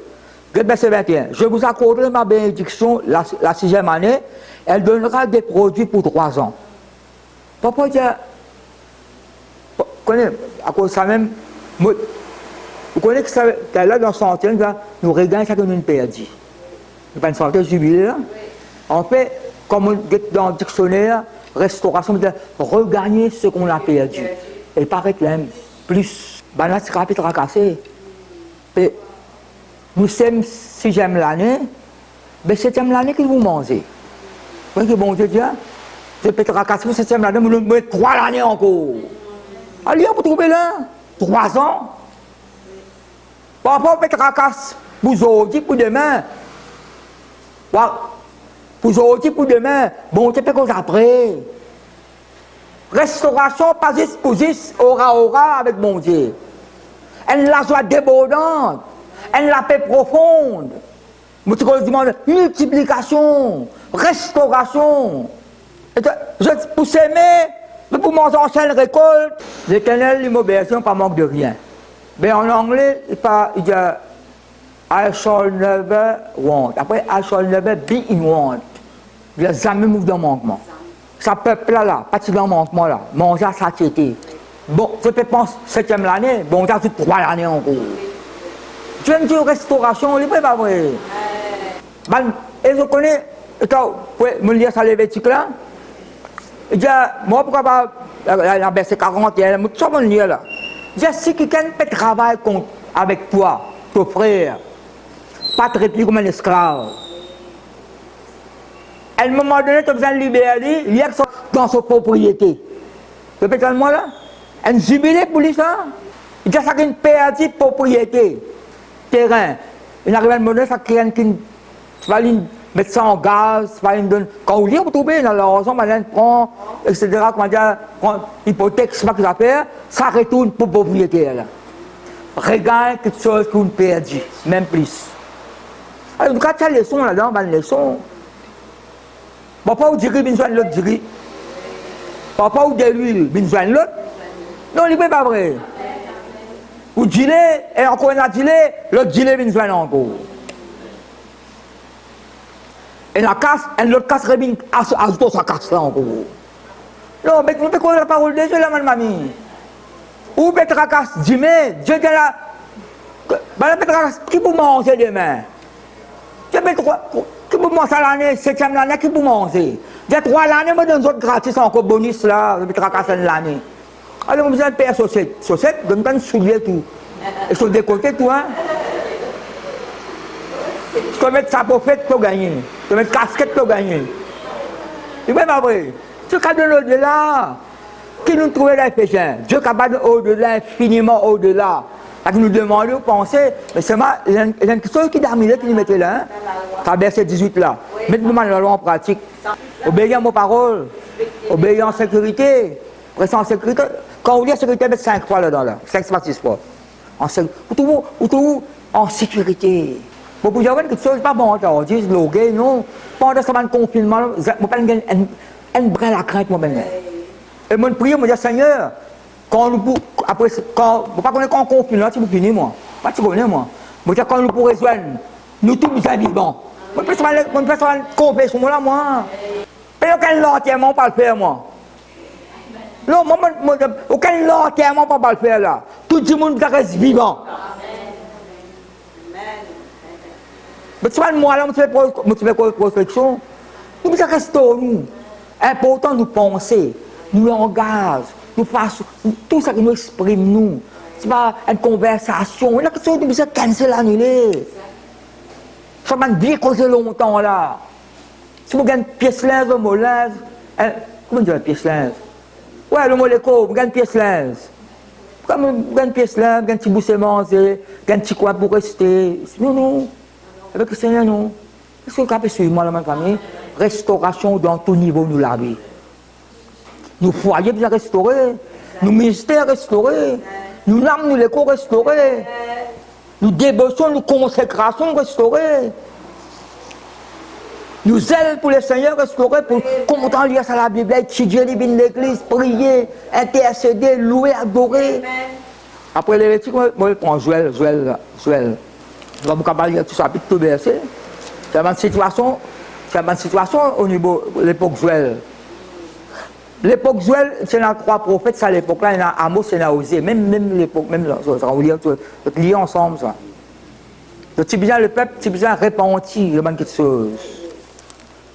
[SPEAKER 1] Verset 21. Je vous accorderai ma bénédiction la 6e année. Elle donnera des produits pour 3 ans. Pourquoi dire. Vous connaissez, à cause de ça même, vous connaissez que ça, là dans centaine, nous regagnons chacun une perdue. Nous pas une centaine jubilée là. En fait, comme dans le dictionnaire, restauration, regagner ce qu'on a perdu. Et paraît même plus. Ben là, c'est rapide à casser. Et nous sommes, si j'aime l'année, ben c'est l'année que vous mangez. Vous voyez que bon Dieu dit, je peux te racasser, c'est l'année, vous me 3 l'année encore. Allez, vous trouvez là, 3 ans. Parfois, vous peut racasser pour aujourd'hui, pour demain. Pour aujourd'hui, pour demain, bon Dieu peut cause après. Restauration, pas juste pour juste, aura avec bon Dieu. Elle la joie débordante, elle la paix profonde. Vous demande multiplication, restauration. Pour s'aimer, pour manger en chaîne récolte, l'Éternel, l'immobilisation, pas manque de rien. Mais en anglais, il dit I shall never want. Après, I shall never be in want. Il n'y a jamais move dans manquement. Ça peuple là, pas de manquement là, manger à satiété. Bon, je peux penser 7e l'année, bon, j'ai tout 3 l'année encore. Tu viens de dire restauration, il n'est pas vrai. Et je connais, me lire ça Lévitique là. Il dit, moi, pourquoi pas, la verset 40, il y a tout le lire là. Il dit, si quelqu'un peut travailler avec toi, ton frère, pas te répliquer comme un esclave. À un moment donné, tu as besoin de libérer, il y a dans sa propriété. Tu peux moi là? Un jubilé pour lui ça? Il dit, ça qu'il perd de propriété, terrain. Il arrive à un moment donné, ça crée une. Tu vas mettre ça en gaz, tu vas donner. Quand vous vous trouvez dans l'argent, on prend, etc., comment dire, prend hypothèque, je ne sais pas ce que ça fait, ça retourne pour propriété là. Regagne quelque chose qu'on perdu, même plus. Alors, quand tu as les leçons là-dedans, ben les leçons. Papa ou dirait, besoin de l'autre dirait. Papa ou de l'huile, besoin de l'autre. Non, il n'est pas vrai. Ou gilet, et encore un gilet, l'autre gilet besoin de encore. Et la casse, et l'autre casse revient ajoute sa casse là encore. Non, mais nous pouvons la parole de Dieu là, ma mamie. Ou peut-être la casse, Dieu dit là, qui peut manger demain? Qui peut manger l'année, 7e l'année, qui peut manger? Il y a 3 l'année, mais dans autres gratis, encore bonus là, peut-être la casse l'année. Alors, on a besoin de payer saucette. Saucette, donne pas de soulier tout. Et sur le décolleté tout, hein. Tu peux mettre sa poffette pour gagner. Tu peux mettre casquette pour gagner. C'est pas vrai. Dieu qui a donné au-delà, qui nous trouvait dans les péchés. Dieu qui a donné au-delà, infiniment au-delà. Qui nous demandait de penser, mais c'est moi, il y a une chose qui qui nous mettait là, hein. Verset 18 là. Mettez-nous la loi en pratique. Obéir à mes paroles. Obéir en sécurité. Rester en sécurité. Quand on dit sécurité, mettez 5 fois là-dedans là. 5 pas 6 fois. En sécurité. Pour vous dire quelque chose, pas bon, on dit, logué, non. Pendant ce confinement, je ne pas un brin la crainte moi-même. Et mon prière, je dis, Seigneur, quand nous après, quand on confine, là, tu me finis, moi. Pas tu connais, moi. Je dis, quand nous pourrons rejoindre, nous tous nous vivants. Je ne peux pas confession là, moi. Mais aucun entièrement pas le faire, moi. Non, moi, aucun entièrement pas le faire, là. Tout le monde reste vivant. Mais tu vois, moi, là, je fais prospection. Nous restons, nous. Important de penser, nous langage, nous faisons tout ça que nous exprimons, nous. C'est pas une conversation. Il y a quelque chose de cancel annuler. Ça m'a bien causé longtemps, là. Si vous avez une pièce linge, le mot linge, comment dire une pièce linge? Ouais, le mot l'écho, vous avez une pièce linge. Comme vous avez une pièce linge, vous avez un petit bout de manger, vous avez un petit coin pour rester. Non, non. Avec le Seigneur, non. Est-ce que vous avez suivi moi, la même famille? Restauration dans tout niveau, nous l'avons. Nous foyers bien restaurés, nous ministères restaurés, nous l'âme, nous l'écho restaurés, nous dévotions, nous consécrations restaurées, nous zèles pour le Seigneur restaurés, pour comprendre lire à la Bible, étudier les vignes de l'église, prier, intercéder, louer, adorer. Après les rétiques, moi je prends Joël. Je vais vous lire tout ça, puis tout verset. C'est une situation au niveau de l'époque Joël. L'époque Joël, c'est dans 3 prophètes, ça à l'époque-là, il y a Amos, il y a Osée, même l'époque, même ça, on va lire lié ensemble ça. Donc, tu besoin le peuple, tu besoin repentir, il y a quelque chose.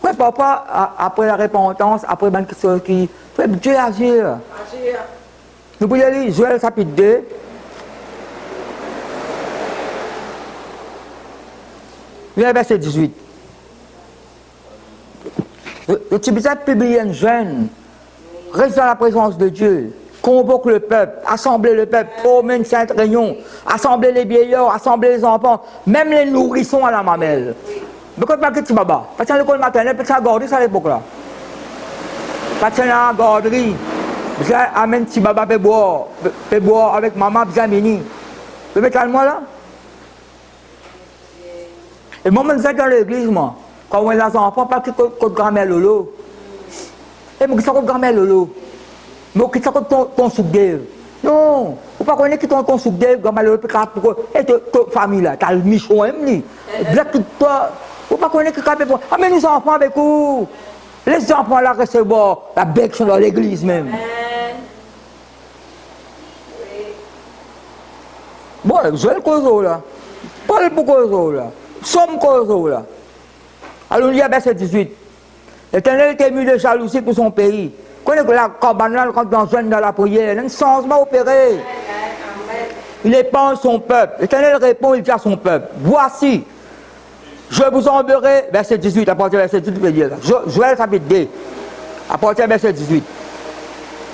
[SPEAKER 1] Ouais, papa, après la repentance, après ce qui. Dieu agir. Nous pouvons lire Joël chapitre 2. Verset 18. Le petit publie un jeune, reste dans la présence de Dieu, convoque le peuple, assemble le peuple, forme une sainte réunion, assemble les vieillards, assemble les enfants, même les nourrissons à la mamelle. Mais quand tu petit baba, parce que l'école maternelle, parce que la garderie, à l'époque là. Parce que la garderie, vous amène petit baba peut boire avec maman, bien mini. Vous mettez moi là? Et moi, je suis dans l'église, moi. Quand on est les enfants, pas que grand-mère Lolo. Et moi, qui ça grand-mère Lolo? Mais qui ça ton souk-dev? Non, vous ne connaissez pas qui ton souk-dev, grand-mère Lolo, et ta famille là, t'as le michon, même. Toi, vous ne connaissez pas qui ah, mais nous enfants avec vous. Les enfants là recevoir la bec sont dans l'église même. Bon, je vais le causer là. Pas le pour causer là. Somme causer là. Alors, il y a verset 18. L'Éternel était ému de jalousie pour son pays. Connaissez que la cabane là, quand on jeune dans la prière, il y a un changement opéré. Il épanche son peuple. L'Éternel répond, il dit à son peuple, voici, je vous enverrai, verset 18, à partir du verset 18, je vais dire là. Joël chapitre 2, à partir du verset 18.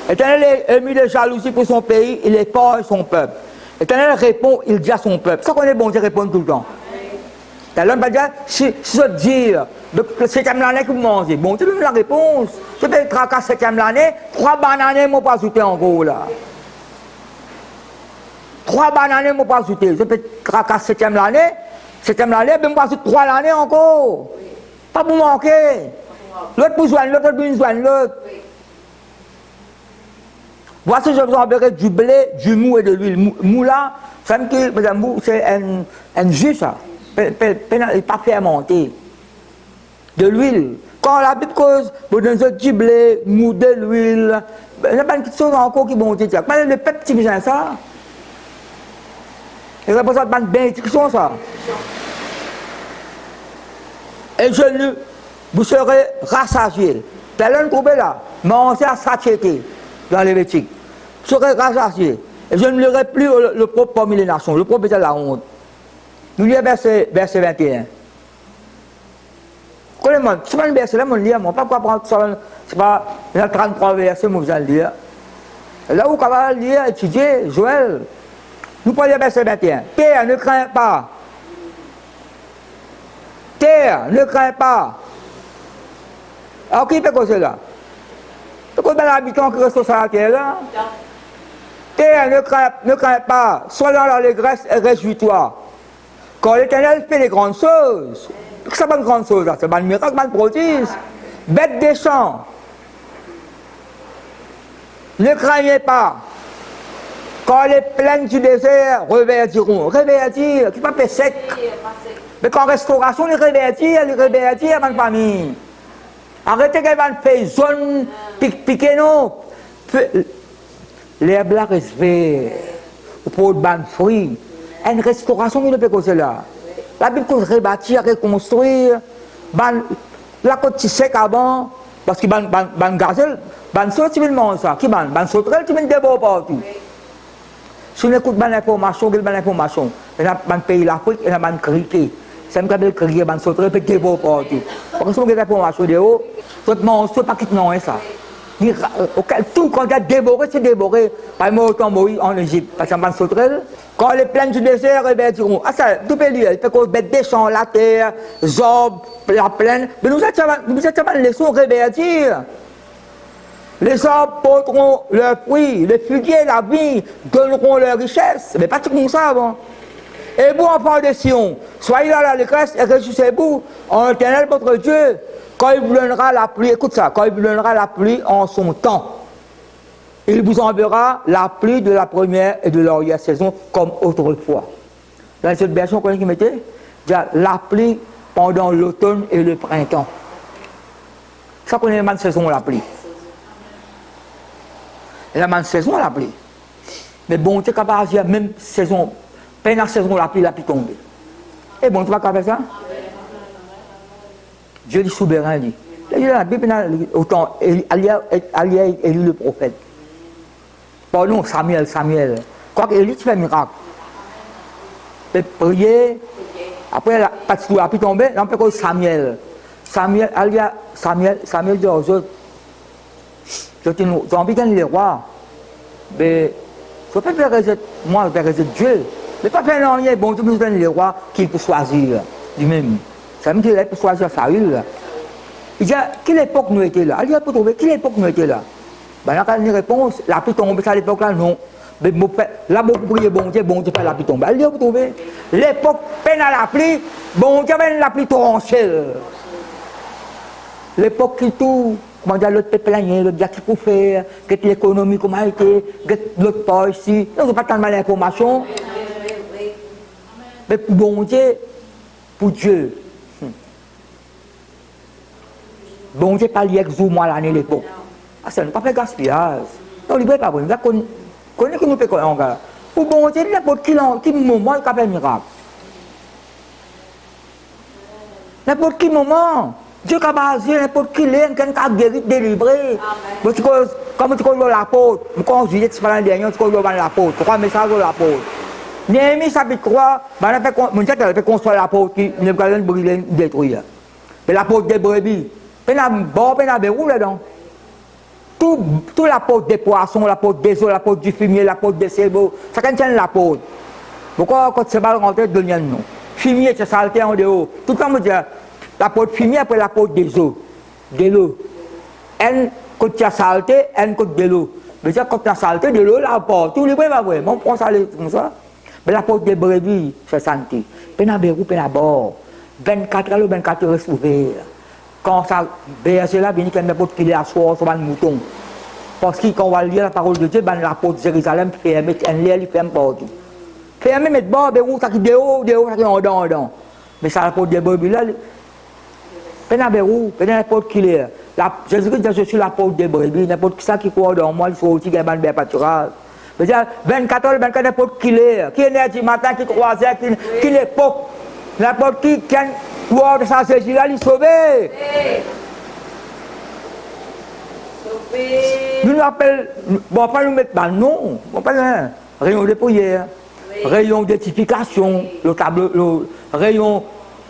[SPEAKER 1] L'Éternel est ému de jalousie pour son pays, il épanche son peuple. L'Éternel répond, il dit à son peuple. Ça qu'on est bon Dieu répondre tout le temps. L'homme va dire, si je dis, le 7e l'année que vous mangez, bon, tu donnes la réponse. Je peux tracasser 7e l'année, 3 bananes, je ne vais pas ajouter encore là. 3 bananes, je ne vais pas ajouter. Je peux tracasser 7e l'année, je ne vais pas ajouter 3 l'année encore. Pas pour manquer. L'autre pour joindre l'autre, l'autre pour joindre l'autre. Voici, je vous enverrai du blé, du mou et de l'huile. Mou là, c'est un jus ça. Pas fermenté. De l'huile. Quand la Bible cause, vous donnez du blé, mou de l'huile, il n'y a pas une petite chose encore qui vont dire. Mais le peuple qui vient ça. Il n'y a pas de bénédiction ça. Et vous serez rassasiés. Tel un trouvé là, mangez à satiété dans les Lévitique. Vous serez rassasiés. Et je ne lirai plus le propre parmi les nations. Le propre est la honte. Nous lisons verset 21. Connais-moi, c'est pas le verset là, mon lire, moi, pas quoi prendre ça, c'est pas, il y a 33 versets, moi, vous allez lire. Là où on va lire, étudier, Joël, nous prenons verset 21. Terre, ne crains pas. Terre, ne crains pas. Alors, qui fait quoi c'est là? C'est quoi l'habitant qui reste sur la terre là? Terre, ne crains pas. Sois dans l'allégresse et réjouis-toi. Quand l'Éternel fait des grandes choses, c'est pas une grande chose, c'est pas un miracle, pas un prodige. Bête des champs, ne craignez pas. Quand les plaines du désert reverdiront, reverdir, qui pas fait sec. Mais quand restauration, les reverdir avant de famille. Arrêtez qu'elle va faire zone piquer non. L'herbe là reste vert, pour de bonnes fruits. Une restauration qui ne peut causer là. La Bible cause rebâtir, reconstruire. La côte sec avant, parce que ban gazelle, ban saut, tu veux manger ça. Qui ban sauterelle, tu veux déborder partout. Si on écoute ban information, il y a ban information. Il y a ban pays l'Afrique, il y a ban criquet. C'est un cabel criquet, ban sauterelle, peut déborder partout. Parce que si on a des informations de haut, tu ne manges pas quitte non ça. Tout quand il y a dévoré, c'est dévoré. Par exemple, autant Moïse en Égypte, parce qu'il y a ban sauterelle. Quand les plaines du désert reverdiront, ah ça, tout peut lire, il fait qu'on bête des champs, la terre, Job, la plaine, mais nous étions les leçons reverdir. Les arbres porteront leurs fruits, les figuiers, la vie, donneront leur richesse. Mais pas tout comme ça avant. Et vous, enfants de Sion, soyez dans l'allégresse et réjouissez-vous en l'Éternel votre Dieu, quand il vous donnera la pluie, écoute ça, quand il vous donnera la pluie en son temps. Il vous enverra la pluie de la première et de l'arrière-saison comme autrefois. Dans cette version qu'on mettait, il y a la pluie pendant l'automne et le printemps. Ça qu'on est la saison la pluie. Et la saison la pluie. Mais bon, tu es capable de dire même saison, peine la saison la pluie tombe. Et bon, tu vas faire ça? Dieu est souverain. La Bible, autant, Alia élu le prophète. Pardon, Samuel. Quoi qu'Élie fait un miracle. Il prier. Après, parce qu'il a pu tomber, on peut dire Samuel, dit aux autres, j'ai envie d'être le roi. Mais je ne peux pas faire moi, je vais faire Dieu. Mais pas faire rien, bon Dieu nous donne le roi qu'il peut choisir lui-même. Ça veut dire qu'il peut choisir Saül. Il dit, quelle époque nous étions là? Il dit, pour trouver, quelle époque nous étions là? Ben, il y a une réponse, la pluie tombe à l'époque là, non. Mais là, beaucoup prier bon Dieu fait la pluie tomber. Il dit, vous trouvez, l'époque peine à la pluie, bon Dieu fait la pluie torrentielle. L'époque qui tout, comment dire, l'autre peuple plaigner, l'autre dire qu'il faut faire, que l'économie comment a été, que l'autre pas ici. Non, pas tellement d'informations. Mais pour bon Dieu, pour Dieu, bon Dieu pas lié avec moi l'année l'époque. Ah, ça ne pas fait gaspillage. Non, il ne pas vrai. Connais que nous faisons encore. Pour bon Dieu, n'importe quel moment, il fait un miracle. N'importe quel moment, Dieu a basé n'importe quel lien, quelqu'un a guéri, délivré. Comme tu connais l'apôtre, quand je dis que tu parles de dernier, tu connais l'apôtre, tu crois message de l'apôtre. Néhémie chapitre 3, mon Dieu a fait construire l'apôtre qui ne peut pas brûler, détruire. Mais l'apôtre des brebis, il y a un bon, il y a un verrou là-dedans. Tout l'apôtre des poissons, l'apôtre des eaux, l'apôtre du fumier, l'apôtre des cerveaux, chacun tient l'apôtre. Pourquoi quand tu vas rentrer de l'union, non? Fumier, c'est saleté en dehors. Tout le temps, on dit l'apôtre fumier après l'apôtre des eaux, de l'eau. Un quand tu as saleté, un côté de l'eau. Mais quand tu as saleté, de l'eau, l'apôtre. Tout le monde va voir. On prend ça comme ça. Mais l'apôtre des brebis, c'est santé. Peine berou, peine à bord. 24 heures, 24 heures ouvert. Quand ça, berger là, bien qu'il y ait n'importe qui est à soir sur un mouton. Parce que quand on va lire la parole de Dieu, ben l'apôtre de Jérusalem ferme, un lien, il ferme partout. Ferme, mais bon, berou, ça qui dehors, ça qui en dedans. Mais ça, l'apôtre des brebis là, peine à berou, peine à n'importe qui est. Jésus-Christ dit, je suis l'apôtre des brebis, n'importe qui ça qui croit dans moi, il faut aussi qu'il y ait un bien pâturage. 24 heures, 24 n'importe qui est né du matin, qui croisait, qui l'époque, n'importe qui a croire de ça, c'est là, il est sauvé. Nous nous appelons, bon, pas nous mettre dans non, on pas rayon de prière, rayon d'édification, le tableau, le rayon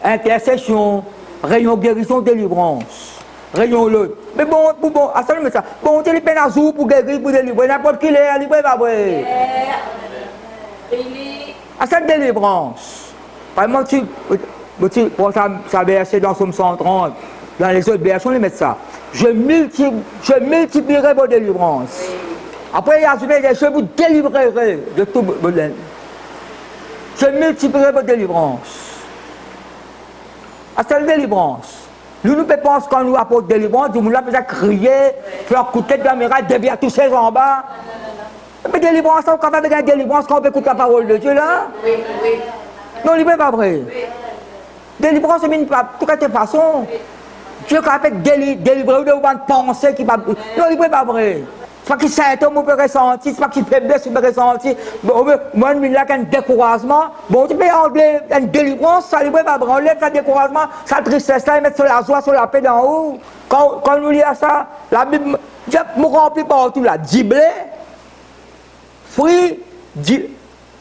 [SPEAKER 1] intercession, rayon guérison, délivrance. Rayon l'autre. Mais bon, à ça, ça. Bon, tu as les peines à jour pour guérir, pour délivrer. N'importe qui est, libre, pas vrai. À cette délivrance. Par exemple, tu prends ça verset dans Somme 130, dans les autres versions, ils mettent ça. Je multiplierai vos délivrances. Après, il y a je vous délivrerai de tout problème. Je multiplierai vos délivrances. À cette délivrance. Nous ne pouvons pas, quand nous apportons délivrance, nous avons déjà crié, faire couper de la miracle, dévier tous ces en bas. Mais délivrance, on est capable de faire délivrance quand on peut écouter la parole de Dieu là. Non, il n'est pas vrai. Délivrance, c'est une toute façon. Dieu est capable de délivrer de une pensée qui va. Non, il n'est pas vrai. C'est pas qu'il symptôme on peut ressentir, c'est pas qu'il faiblesse on peut ressentir. Moi, il y a un découragement. Bon, tu peux enlever une délivrance, ça ne pas enlever ce découragement, sa tristesse, là, et mettre sur la joie, sur la paix d'en haut. Quand nous lisons ça, la Bible me remplit partout là. Diblé, fruit,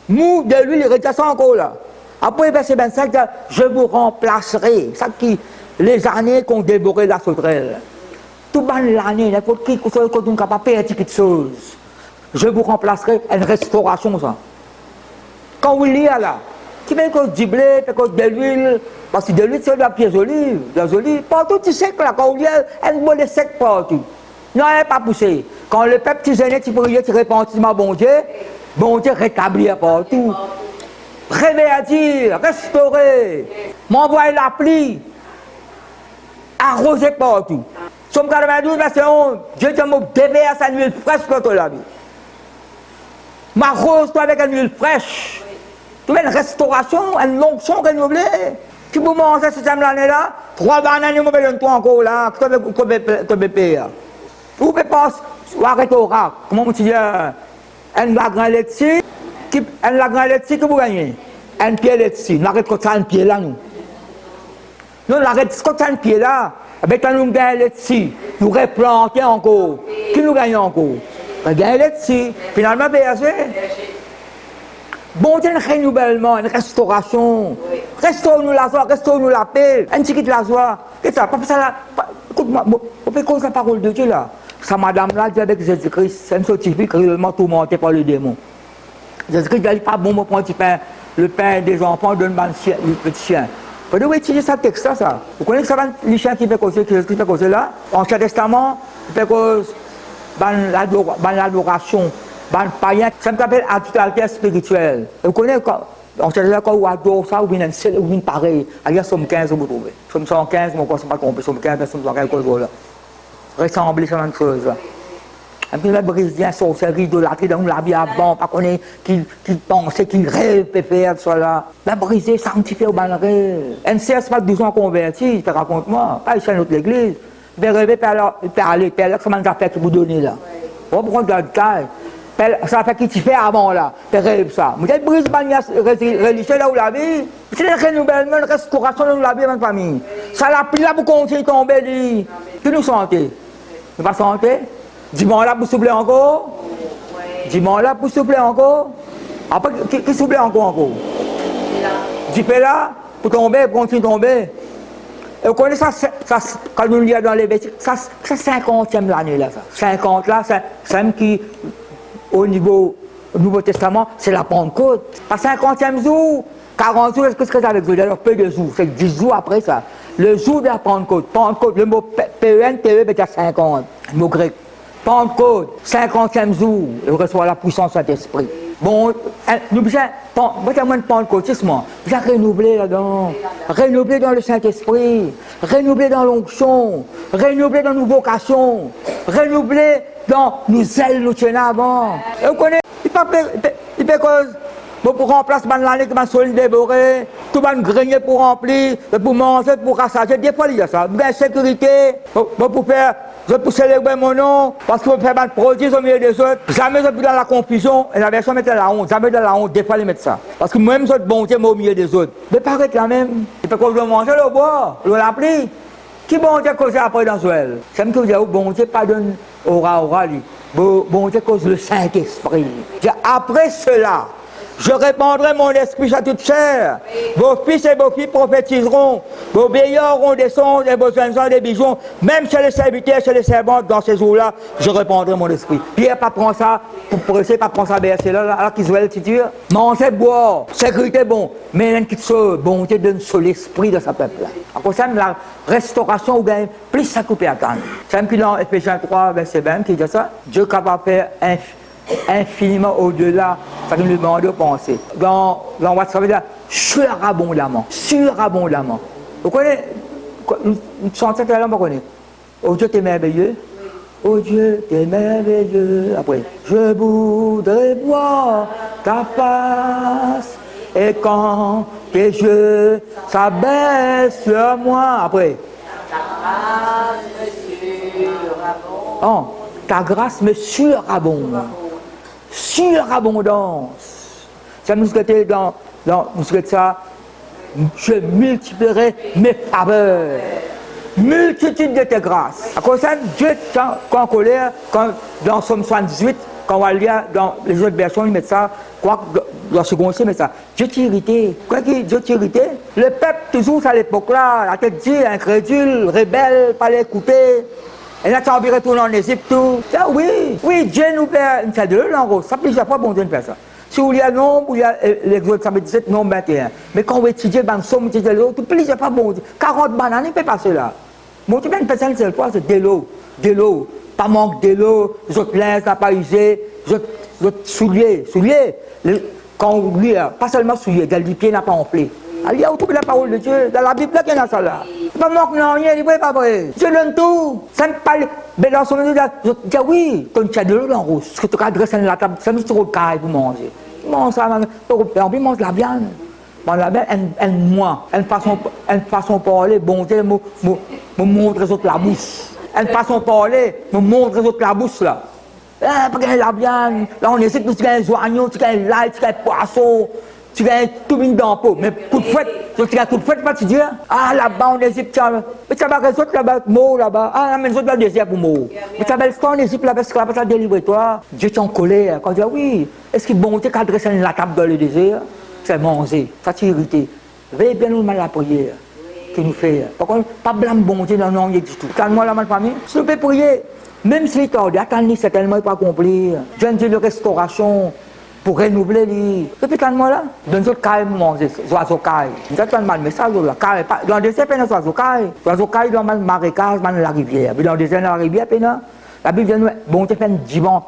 [SPEAKER 1] mou de l'huile, il retient ça encore là. Après, verset 25, je vous remplacerai. Ça qui, les années qu'on dévoré la sauterelle. Tout l'année, n'importe qui, quand on est capable de faire quelque chose, je vous remplacerai une restauration, ça. Quand vous lisez là, qui fait que du blé, que de l'huile, parce que de l'huile, c'est de la pièce d'olive, partout, tu sais que là, quand vous lisez, elle est sec partout. Non, elle n'est pas poussée. Quand le peuple, tu sais, tu priais, tu répands, bon Dieu rétablit partout. Réverdir, restaurer, m'envoyer la pluie, arroser partout. Somme 92, verset 11, Dieu te m'a déverse une huile fraîche contre la vie. M'arrose-toi avec une huile fraîche. Tu veux une restauration, une onction renouvelée. Tu peux manger cette année-là, 3 bananes, je vais donner toi encore là, tu peux payer. Vous pouvez pas arrêter au rat. Comment tu dis, un lagrin laitier, que vous gagnez. Un pied laitier, nous arrêtons ça, un pied là, nous. Nous, l'arrêt ce qu'on pied là, avec quand nous gagnons dessus, nous replantons encore. Qui nous gagne encore? Nous gagnons dessus. Finalement, berger. Bon Dieu, un renouvellement, une restauration. Restaure-nous la joie, restaure-nous la paix. Un petit peu de la joie. Qu'est-ce que ça? Pas ça là. Écoute-moi, on peut causer la parole de Dieu là. Ça, madame là, dit avec Jésus-Christ, c'est un scientifique réellement tourmenté par le démon. Jésus-Christ dit pas bon, prendre le pain des enfants, donne-moi le petit chien. Vous devez étudier ça texte là, ça. Vous connaissez que ça va les chiens qui fait causer, qui fait causer là? Ancien Testament, il fait cause dans l'adoration, dans le païen, ça m'appelle adultère spirituel. Vous connaissez quand Ancien Testament, quand on adore ça, ou bien pareil. Alors, somme 15, vous trouvez. Somme 115, mon corps ne pas trompé, somme 15, somme 115, quoi, là. Ressembler à la même chose, là. Et puis, le brésilien, sorcellerie, idolâtrie, dans la vie avant, pas qu'on est, qu'il pensait, qu'il rêve, pépère, soit là. La brisée, sanctifié au banneré. Un c'est pas 12 ans converti, te raconte-moi. Pas ici à notre église. Il peut rêver, il peut aller, là, ça m'a fait que vous donnez là. On prend de la taille. Ça fait qu'il t'y fait avant là. Tu rêves ça. Vous êtes brisé, religieux là où la vie. C'est le renouvellement, la restauration de la vie de ma famille. Ça l'a pris là pour continuer de tomber. Que nous sentez? Nous pas sentez? Dis-moi là pour souffler encore. Dis-moi là pour souffler encore. Après, qui souffle encore? Dis-moi là pour tomber, pour continuer de tomber. Et vous connaissez ça, quand nous lisons dans les versets, ça c'est 50e l'année là. Ça. 50 là, c'est même qui, au niveau du Nouveau Testament, c'est la Pentecôte. À 50e jour, 40 jours, qu'est-ce que c'est avec vous? D'ailleurs, peu de jours, c'est 10 jours après ça. Le jour de la Pentecôte, Pentecôte, le mot PEN, c'est 50, le mot grec. Pentecôte, 50e jour, il reçoit la puissance de Saint-Esprit. Bon, nous besoin de pentecôtisme, nous besoin renouveler là-dedans, renouveler dans le Saint-Esprit, renouveler dans l'onction, renouveler dans nos vocations, renouveler dans nos ailes, nous tiennent avant. Et vous connaissez, il peut cause. Pour remplacer l'année qui m'a solide dévoré, tout va grenier pour remplir, pour manger, pour rassager. Des fois, il y a ça. Bien sécurité, pour célébrer mon nom, parce que vous faites des produits au milieu des autres. Jamais je suis dans la confusion, et la version mettait la honte. Jamais dans la honte, des fois, ils mettent ça. Parce que moi-même, je suis bon Dieu, au milieu des autres. Mais paraît quand même. Il peut qu'on doit manger, le boire, le l'appli. Qui bon Dieu cause après dans Joël? C'est même que vous dites, bon Dieu pardonne, aura, lui. Bon Dieu cause le Saint-Esprit. Après cela, je répandrai mon esprit à toute chair. Vos fils et vos filles prophétiseront. Vos vieillards auront des songes et vos jeunes gens des visions. Même chez les serviteurs, chez les servantes, dans ces jours-là, je répandrai mon esprit. Pierre, pas prendre ça pour presser, pas prendre ça verset là, alors qu'Israël se dit, manger, boire, sécurité, bon. Mais il y a une petite chose, bon Dieu donne sur l'esprit de sa peuple là. En concerne la restauration, ou gagne plus ça couper à attendre. C'est même qu'il dans Ephésiens 3, verset 20, qui dit ça. Dieu est capable de faire infiniment au-delà, ça nous demande de penser. Dans what ça veut dire surabondamment. Vous connaissez, une chanson que l'homme connaît. Oh Dieu, t'es merveilleux. Oh Dieu, t'es merveilleux. Après, je voudrais voir ta face. Et quand tes yeux s'abaissent sur moi. Après. Ta grâce me surabonde. Surabondance. Ça nous était dans ça, je multiplierai mes faveurs. Multitude de tes grâces. À cause de ça, Dieu, quand en colère, dans Somme 78, quand on va lire dans les autres versions, ils mettent ça, quoi, dans le second aussi, ils mettent ça. Dieu t'est irrité. Quoi que Dieu t'est irrité? Le peuple, toujours à l'époque-là, la tête dit, incrédule, rebelle, pas l'écouter. Et là, tu as envie de retourner en Égypte, tout. Ah, oui, Dieu nous fait une salle de l'eau, ça plusieurs fois, bon Dieu nous fait ça. Si vous lisez le nombre, il y a l'Exode 17, nombre 21. Mais quand vous étudiez le somme, vous étudiez l'autre, plusieurs fois, bon Dieu. 40 bananes, il peut passer là. Bon Dieu, une personne, c'est quoi? C'est de l'eau. Pas manque de l'eau, les autres linges, n'a pas usé, les autres souliers. Quand on lit, pas seulement souliers, les pieds n'a pas enflé. Il y a autour de la parole de Dieu, dans la Bible, il y a ça là. Il pas manque rien, il n'est pas vrai. Dieu donne tout. Ça ne parle. Mais dans son milieu, je dis oui, quand tu as de l'eau dans rouge, ce que tu as dressé à la table, ça me trop de caille pour manger. Tu manges ça, on mange la viande. La viande, elle façon de parler, bon Dieu, me montre les autres la bouche. Elle façon de parler, me montre les autres la bouche là. Pas gagner la viande, là on essaie de gagner les oignons, tu gagnes l'ail, tu gagnes le poisson. tu gagnes tout une dans peau, mais coup de fouette, tu gagnes coup de fouette, tu dis, ah là-bas en Égypte, mais tu as les autres là-bas, mort là-bas, ah mais les autres là, désert pour mort. Mais tu as le temps en Égypte là-bas, parce que là-bas, tu as délivré toi. Dieu t'en colère, quand tu dis, oui, est-ce qu'il bon Dieu qui a dressé la table dans le désert, c'est manger, ça t'irrite. Veillez bien nous mal la prière que nous faisons. Par contre, pas blâme bon Dieu, non, non, il y a du tout. Calme-moi là, ma famille, si nous pouvons prier, même si les temps, attendez, certainement, il pas accomplir. Dieu de restauration. Pour renouveler les. Depuis quand moi là, dans les autres cas, manger, oiseaux cailles. Nous avons mal message là. Dans le désert, il y a des oiseaux cailles. Les oiseaux cailles dans le marécage, dans la rivière. Dans le désert, dans la rivière, la Bible dit, bon, tu fais un divan,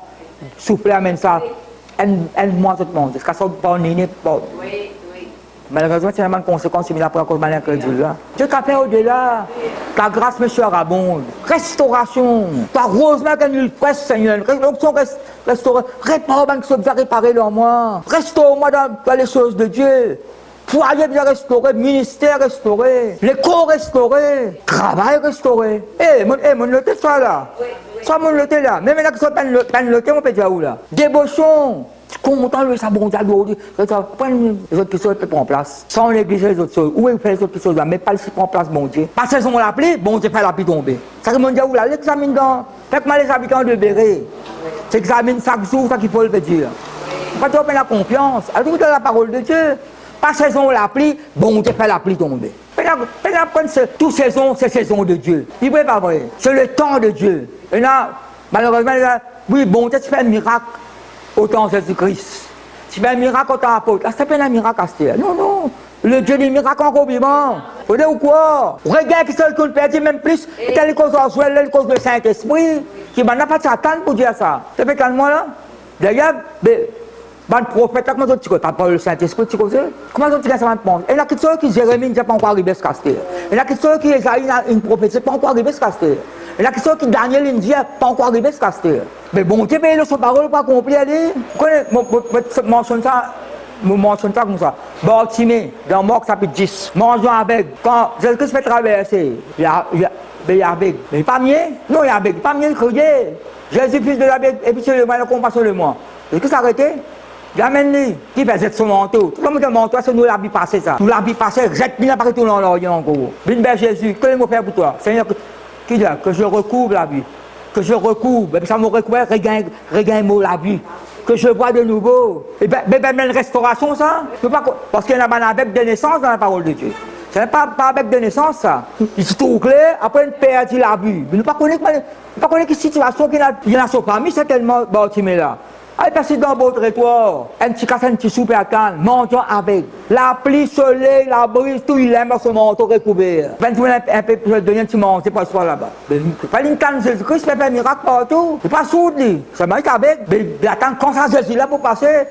[SPEAKER 1] souffler, amène ça. Elle mange tout le monde. Est-ce que ça pas un nez, pas. Malheureusement, c'est une conséquence similaire pour la cause malin que Dieu là. Dieu t'a fait au-delà. Ta grâce, monsieur, abonde. Restauration. Ta heureusement qu'elle nous presse, Seigneur. L'option restaurer. Répare ce que tu as réparé dans moi. Restaure-moi dans les choses de Dieu. Foyer bien restauré, ministère restauré, l'école restauré, travail restauré. Mon loté, ça là. Ça, mon loté là. Même là, que ça, pas le loté, mon pédia où là. Débauchons. Content de sa bonté, les autres choses peuvent prendre place. Sans négliger les autres choses. Où est fait les autres choses là, mais pas si prend place, bon Dieu. Pas saison la pluie, bon Dieu fait la pluie tomber. Ça que mon Dieu, où là, l'examine dans. Fait que moi, les habitants de Béret, j'examine chaque jour, ça qu'il faut le dire. Pas trop la confiance. Alors, dans la parole de Dieu, pas saison la pluie, bon Dieu fait la pluie tomber. Toute saison, c'est saison de Dieu. Il n'est pas vrai. C'est le temps de Dieu. Et là, malheureusement, oui, bon Dieu, tu fais un miracle. Autant Jésus-Christ. Tu fais un miracle autant apôtre. Ah, c'est pas un miracle à ce temps. Non, non. Le Dieu des miracles encore vivant. Vous savez ou quoi? Regarde qui c'est le perdit même plus. Et telle cause en soi, telle cause de Saint-Esprit. Qui n'a pas de Satan pour dire ça. Ça fait calme-moi là. D'ailleurs, le prophète, comment tu as parlé le Saint-Esprit, tu sais? Comment tu as ça pense? Et il y a quelque chose qui Jérémie n'a pas encore arrivé à ce castel. Il y a quelque chose qui Esaïe une prophétie, pas encore arrivé à ce castel. Il y a quelque chose qui Daniel Indie pas encore arrivé à ce castel. Mais bon, tu peux son parole pas accompli, allez. Vous connaissez, je mentionne ça comme ça. Bartimée, dans Marc chapitre 10, mangeant avec, quand Jésus-Christ fait traverser, il y a avec. Mais pas mieux? Non, il y a avec. Pas mieux, crier. Jésus, fils de la bête, et puis c'est le mal, la compassion de moi. Est-ce que ça arrêté? J'amène-les, qui fait son manteau. Tout le monde a manteau, c'est nous l'habit passé ça. Nous l'habit passé, jette bien après tout dans l'Orient encore. Bien, Jésus, que le faire pour toi? Seigneur, qui dit que je recouvre la vie. Que je recouvre, et puis ça me recouvre, regagne moi la vie. Que je vois de nouveau. Et bien, une restauration, ça. Parce qu'il y a un avec de naissance dans la parole de Dieu. Ce n'est pas avec de naissance, ça. Il se trouve clair, après une perte, il a vu. Mais nous ne connaissons pas situation qu'il y a dans son famille, c'est tellement Bartimée là. Allez, passez dans votre territoire, un petit casse, un petit soupe à canne, mangeons avec. La pluie, soleil, la brise, tout il aime dans son manteau recouvert. Ben, tu un peu pour donner un petit manteau, c'est pas ce là-bas. Pas une canne, Jésus-Christ fait un miracle partout. C'est pas sourd, lui. Ça m'a été avec. Mais attends, quand ça, Jésus là pour passer,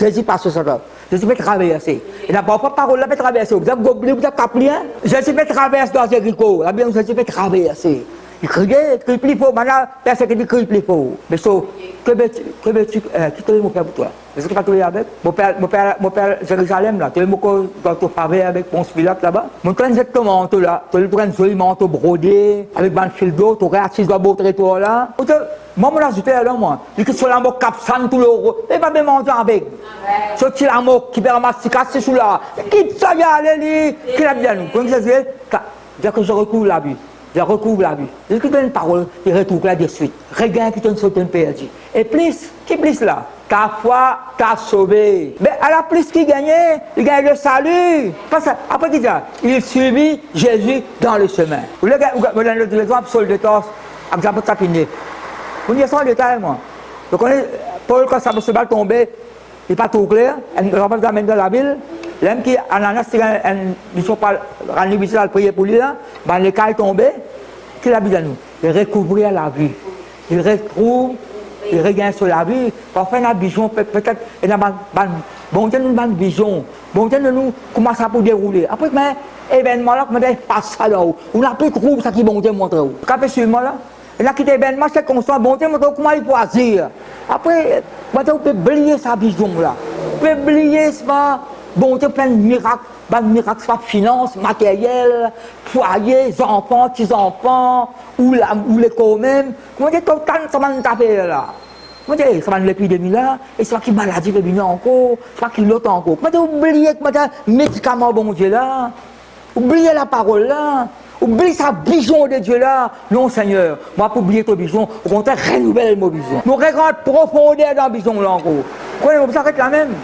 [SPEAKER 1] Jésus passe ça là. Jésus fait traverser. Il n'a pas parole là, fait traverser. Vous avez goblé, vous avez capé, hein? Jésus fait traverser dans Jéricho. La bien, Jésus fait traverser. Il criait, crie plus fort. Maintenant, personne qui dit crie plus fort. Mais que veux-tu, qui te mon père pour toi? Est-ce que tu vas te avec? Mon père Jérusalem, là, tu es dans ton faveur avec Ponce Pilate là-bas. Mon train de manteau là, tu as un joli manteau brodé, avec un fil d'eau, tu aurais assis dans votre territoire là. Moi, je suis là, moi. Il dit que sur la mort capsane tout l'euro. Et pas bien manger avec. Sur la mort qui perd ma cicatrice sous là. Quitte ça, y aller, qui l'a bien nous. Comme ça, c'est que je recouvre la vie. Je recouvre la vie. Je dis une parole, il retrouve là de suite. Regarde qui t'en saute un perdu. Et plus, qui plus là? Ta foi t'a sauvé. Mais à la plus qui gagnait, il gagne le salut. Parce après qu'il dit, il suivit Jésus dans le chemin. Vous voulez l'exemple sur le torse, exemple de Tapiné. Vous n'y êtes pas en détail, moi. Vous connaissez, Paul, quand ça se va tomber, il n'est pas tout clair, il ne va pas vous amener dans la ville. L'homme qui, ananas, ils ne sont pas rendus à prier pour lui, là, ben, le cas est tombé, qu'il a dit à nous? Il recouvrir la vie. Il retrouve, il regagne sur la vie. Parfois, il a une vision, peut-être, il a bon Dieu, nous avons une vision. Bon Dieu, nous, comment ça peut dérouler. Après, mais, événement là, comment il passe ça là-haut. On n'a plus de groupe, ça qui bon Dieu montre où. Capé sur moi là. Il a quitté l'événement, c'est constant, bon Dieu, montre comment il peut agir. Après, on peut oublier sa vision là. On peut oublier ça. Bon Dieu, plein de miracles, soit finance, matériel, foyer, enfants, petits-enfants, ou l'école même. Comment dire, tout ça m'a tapé là. Moi, je dis, ça va nous l'épidémie là, et c'est pas qui maladie de venir encore, c'est pas qui l'autre encore. Moi, oubliez que les médicaments, bon Dieu là, oubliez la parole là, oubliez sa vision de Dieu là. Non, Seigneur, moi, pour oublier ton vision, au contraire, renouvelle mon vision. Nous regardons profondément dans la vision là encore. Vous ça arrête là même.